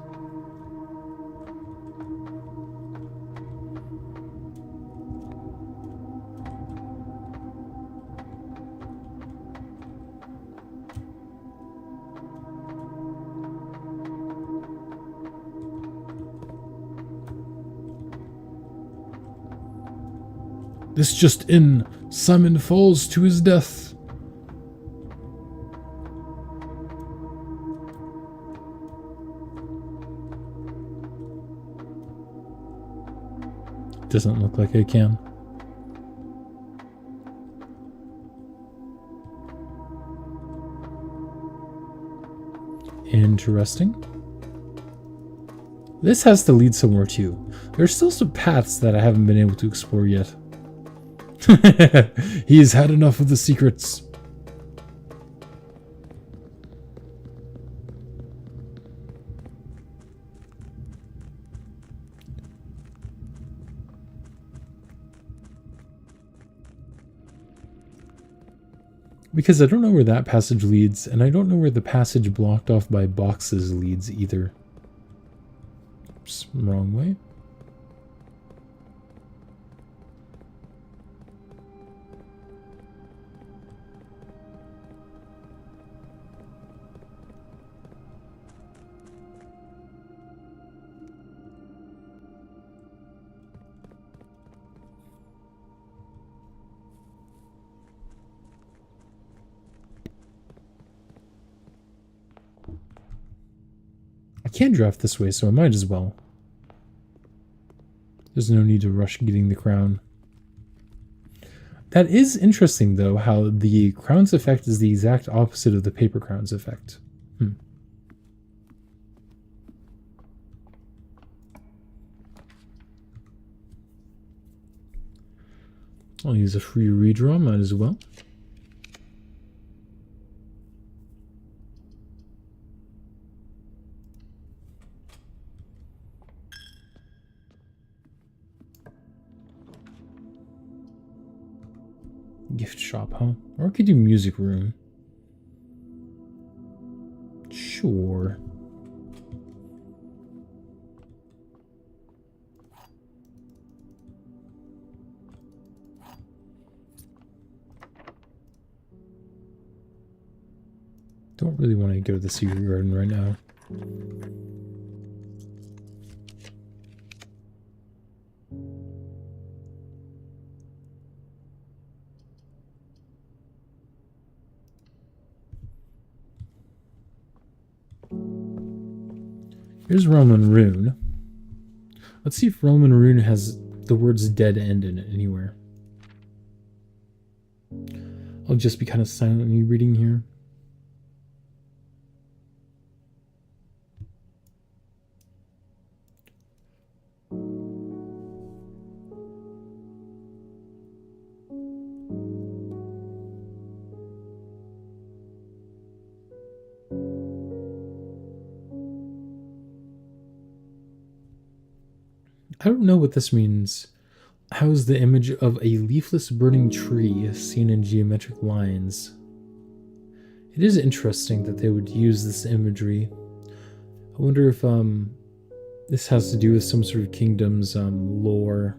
This just in, Simon falls to his death. Doesn't look like I can. Interesting. This has to lead somewhere too. There's still some paths that I haven't been able to explore yet. He's had enough of the secrets. Because I don't know where that passage leads, and I don't know where the passage blocked off by boxes leads either. Oops, wrong way. I can draft this way, so I might as well. There's no need to rush getting the crown. That is interesting, though, how the crown's effect is the exact opposite of the paper crown's effect. I'll use a free redraw, might as well. Gift shop, huh? Or I could do music room. Sure. Don't really want to go to the secret garden right now. Here's Roman Rune. Let's see if Roman Rune has the words dead end in it anywhere. I'll just be kind of silently reading here. I don't know what this means. How's the image of a leafless burning tree seen in geometric lines? It is interesting that they would use this imagery. I wonder if this has to do with some sort of kingdom's lore.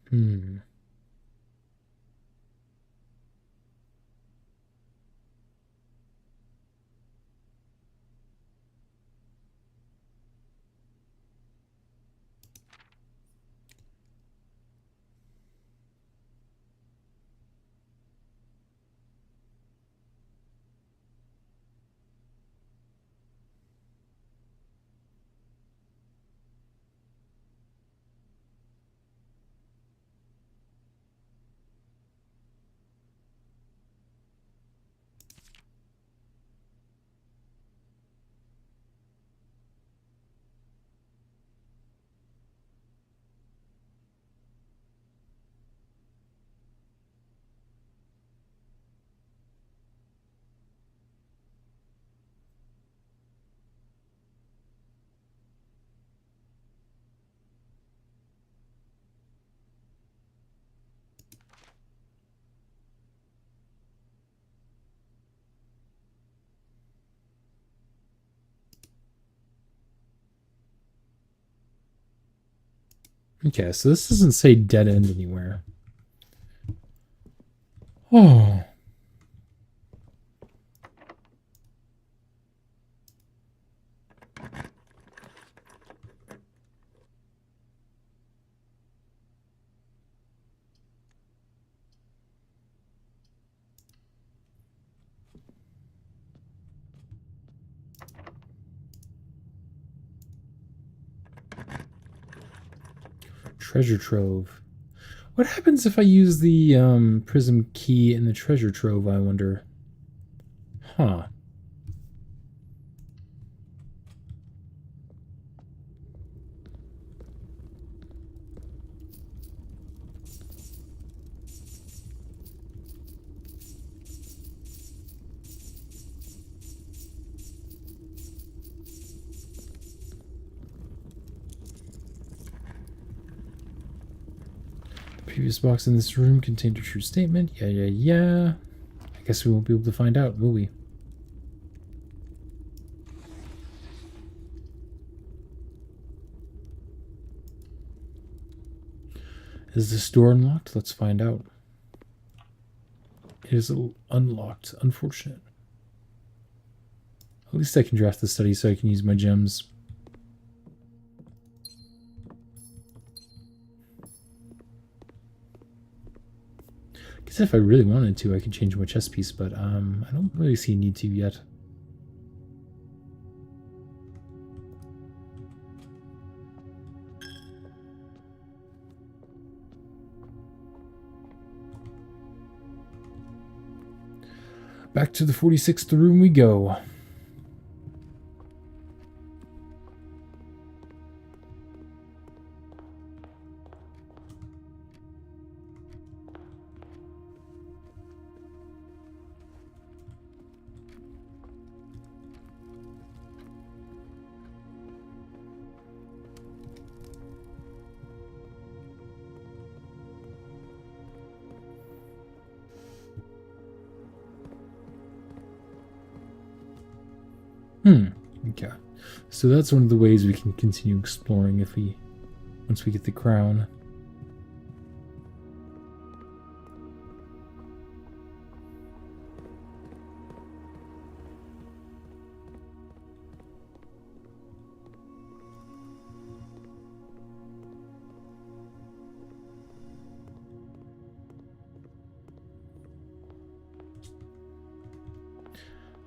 Hmm. Okay, so this doesn't say dead end anywhere. Oh. Treasure trove. What happens if I use the prism key in the treasure trove, I wonder? Huh. The previous box in this room contained a true statement. Yeah. I guess we won't be able to find out, will we? Is this door unlocked? Let's find out. It is unlocked. Unfortunate. At least I can draft the study so I can use my gems. Guess if I really wanted to, I could change my chess piece, but I don't really see a need to yet. Back to the 46th room we go. Okay. So that's one of the ways we can continue exploring once we get the crown.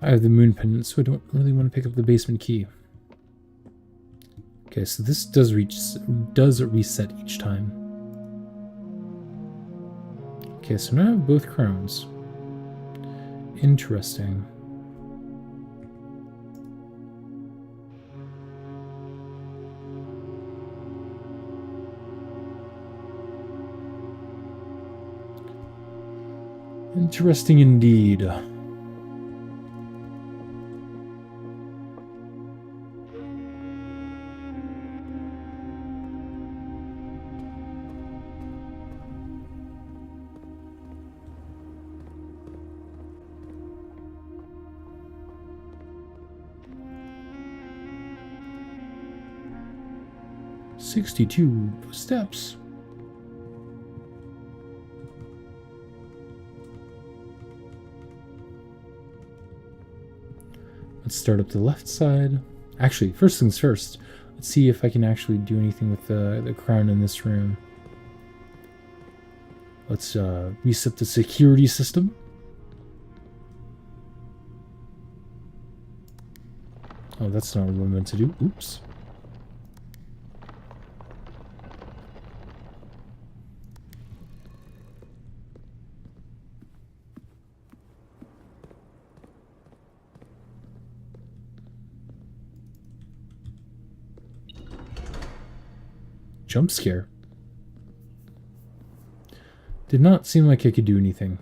I have the moon pendant, so I don't really want to pick up the basement key. Okay, so this does reset each time. Okay, so now I have both crowns. Interesting. Interesting indeed. "62 steps. Let's start up the left side. Actually, first things first, let's see if I can actually do anything with the crown in this room. Let's reset the security system. Oh, that's not what I'm meant to do. Oops. Jump scare. Did not seem like I could do anything.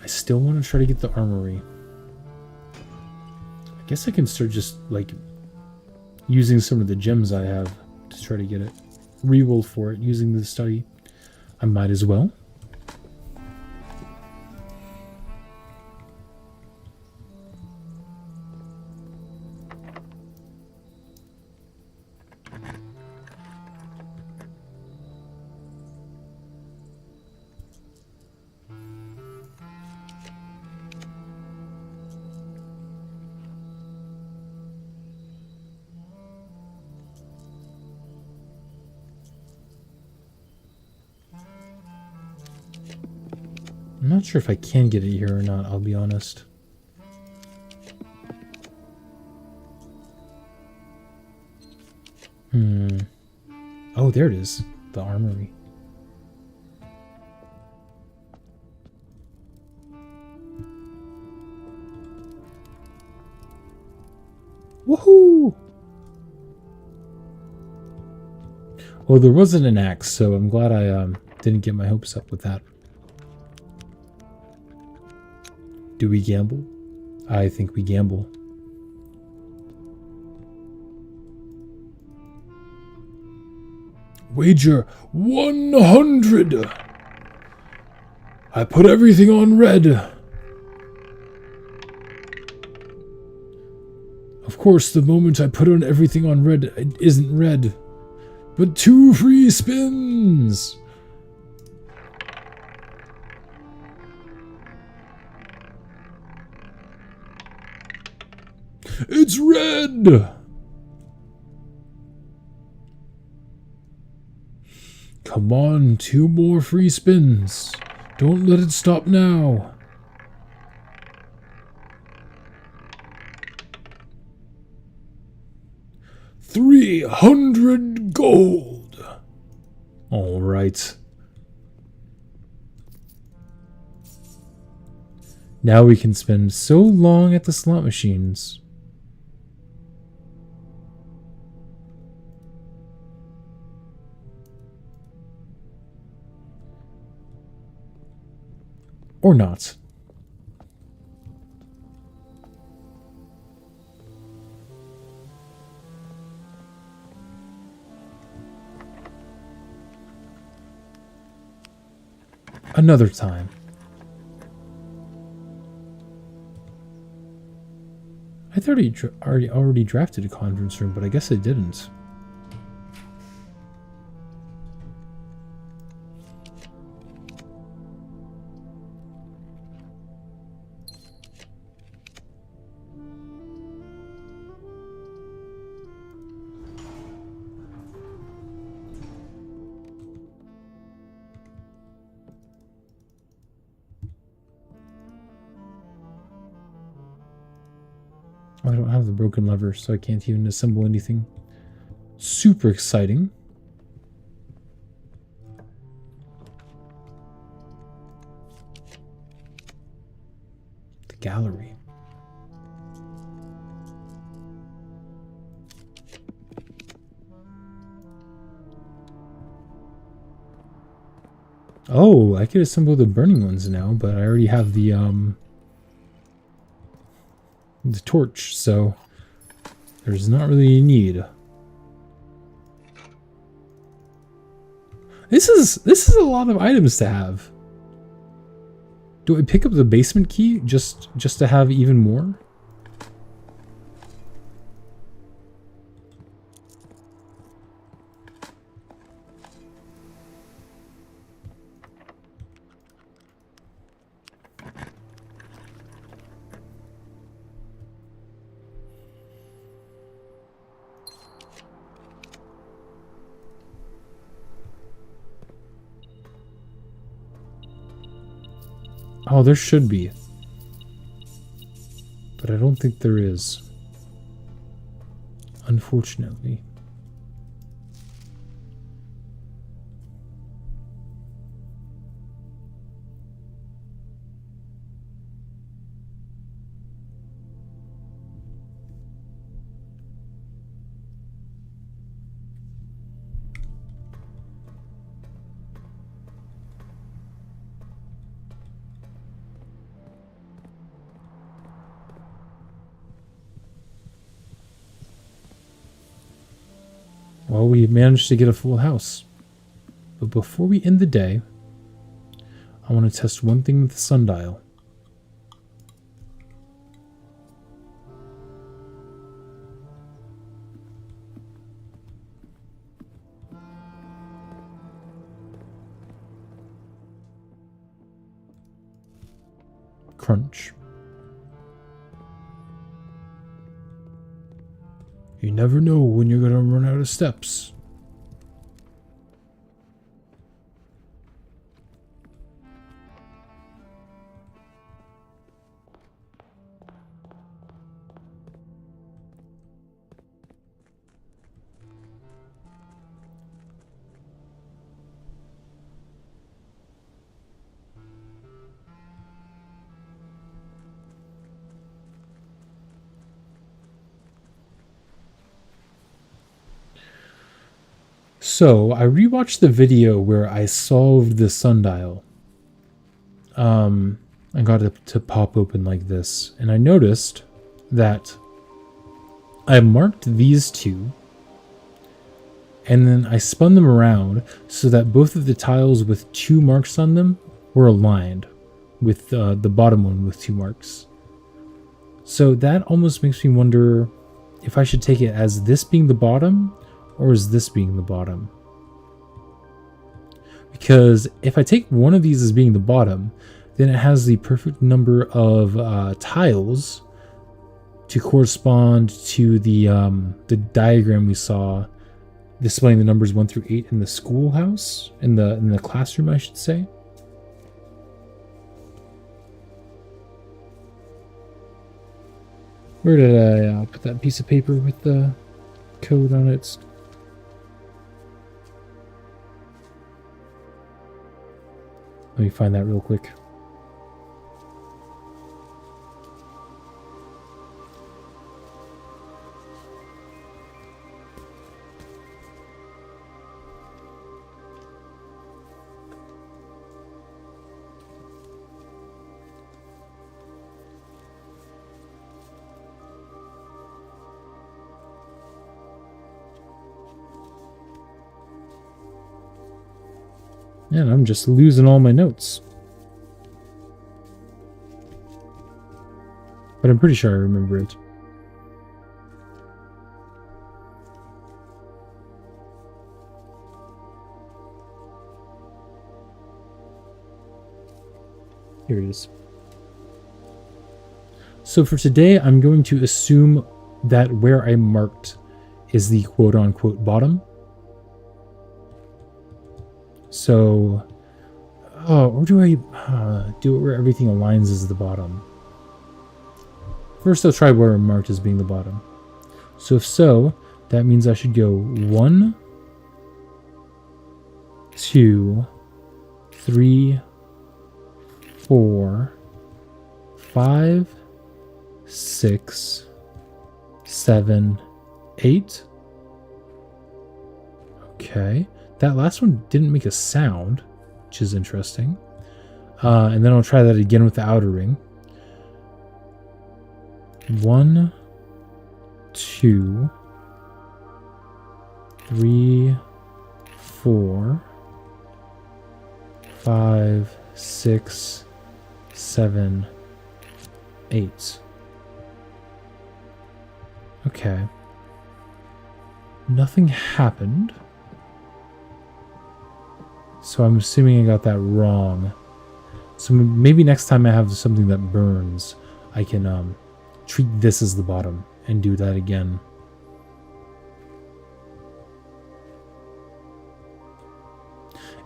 I still want to try to get the armory. I guess I can start just, like, using some of the gems I have to try to get it. Reroll for it using the study. I might as well. I'm not sure if I can get it here or not, I'll be honest. Oh, there it is. The armory. Woohoo! Well, there wasn't an axe, so I'm glad I didn't get my hopes up with that. Do we gamble? I think we gamble. Wager 100! I put everything on red. Of course, the moment I put on everything on red, it isn't red. But 2 free spins! It's red! Come on, 2 more free spins. Don't let it stop now. $300 gold. All right. Now we can spend so long at the slot machines. Or not. Another time. I thought he already drafted a conference room, but I guess I didn't. I don't have the broken lever, so I can't even assemble anything. Super exciting. The gallery. Oh, I could assemble the burning ones now, but I already have the torch, so there's not really a need. This is a lot of items to have. Do I pick up the basement key just to have even more? Oh, there should be. But I don't think there is. Unfortunately. Well, we managed to get a full house. But before we end the day, I want to test one thing with the sundial. Crunch. You never know when you're going to run out of steps. So, I rewatched the video where I solved the sundial. I got it to pop open like this, and I noticed that I marked these two, and then I spun them around so that both of the tiles with 2 marks on them were aligned with the bottom one with 2 marks. So that almost makes me wonder if I should take it as this being the bottom or is this being the bottom. Because if I take one of these as being the bottom, then it has the perfect number of tiles to correspond to the diagram we saw displaying the numbers 1 through 8 in the schoolhouse, in the classroom, I should say. Where did I put that piece of paper with the code on it? Let me find that real quick. And I'm just losing all my notes. But I'm pretty sure I remember it. Here it is. So for today, I'm going to assume that where I marked is the quote-unquote bottom. So, or do I do it where everything aligns as the bottom? First, I'll try where I'm marked as being the bottom. So if so, that means I should go 1, 2, 3, 4, 5, 6, 7, 8. Okay. That last one didn't make a sound, which is interesting. And then I'll try that again with the outer ring. 1, 2, 3, 4, 5, 6, 7, 8. Okay. Nothing happened. So I'm assuming I got that wrong. So maybe next time I have something that burns, I can treat this as the bottom and do that again.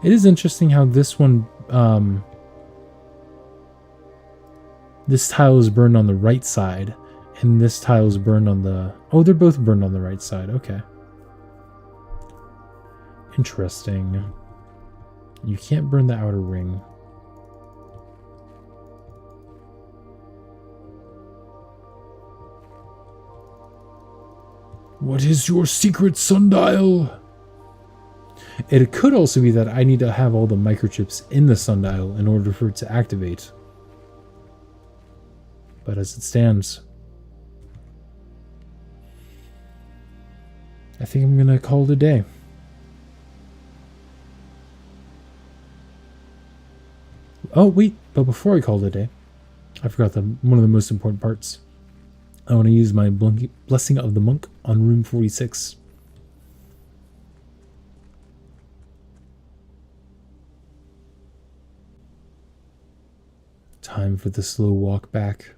It is interesting how this one, this tile is burned on the right side, and this tile is burned on the... Oh, they're both burned on the right side. Okay. Interesting. You can't burn the outer ring. What is your secret sundial? It could also be that I need to have all the microchips in the sundial in order for it to activate. But as it stands, I think I'm gonna call it a day. Oh, wait, but before I call it a day, I forgot one of the most important parts. I want to use my Blessing of the Monk on room 46. Time for the slow walk back.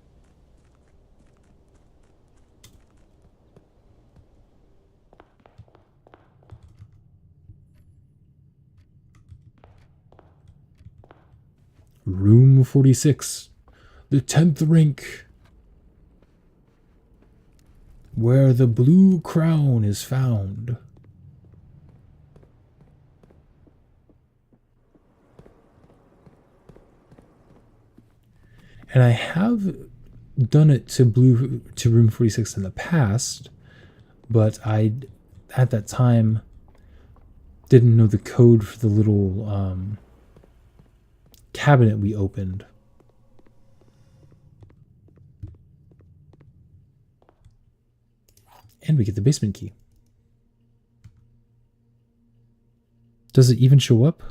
Room 46, the 10th rink, where the blue crown is found. And I have done it to room 46 in the past, but I, at that time, didn't know the code for the little cabinet we opened. And we get the basement key. Does it even show up?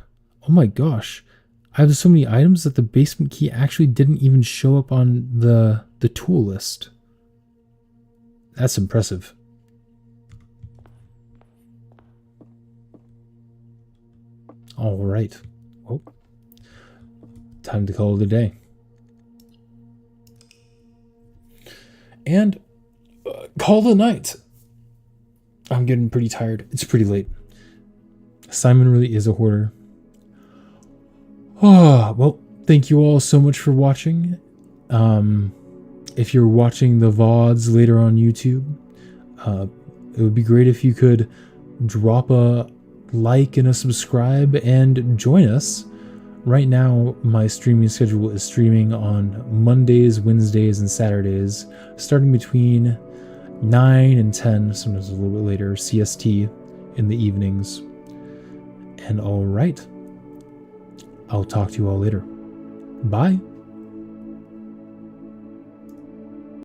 Oh my gosh. I have so many items that the basement key actually didn't even show up on the tool list. That's impressive. All right. Well, time to call it a day. And call it a night. I'm getting pretty tired. It's pretty late. Simon really is a hoarder. Well, thank you all so much for watching. If you're watching the VODs later on YouTube, it would be great if you could drop a like and a subscribe and join us. Right now, my streaming schedule is streaming on Mondays, Wednesdays, and Saturdays, starting between 9 and 10, sometimes a little bit later, CST in the evenings. And all right, I'll talk to you all later. Bye.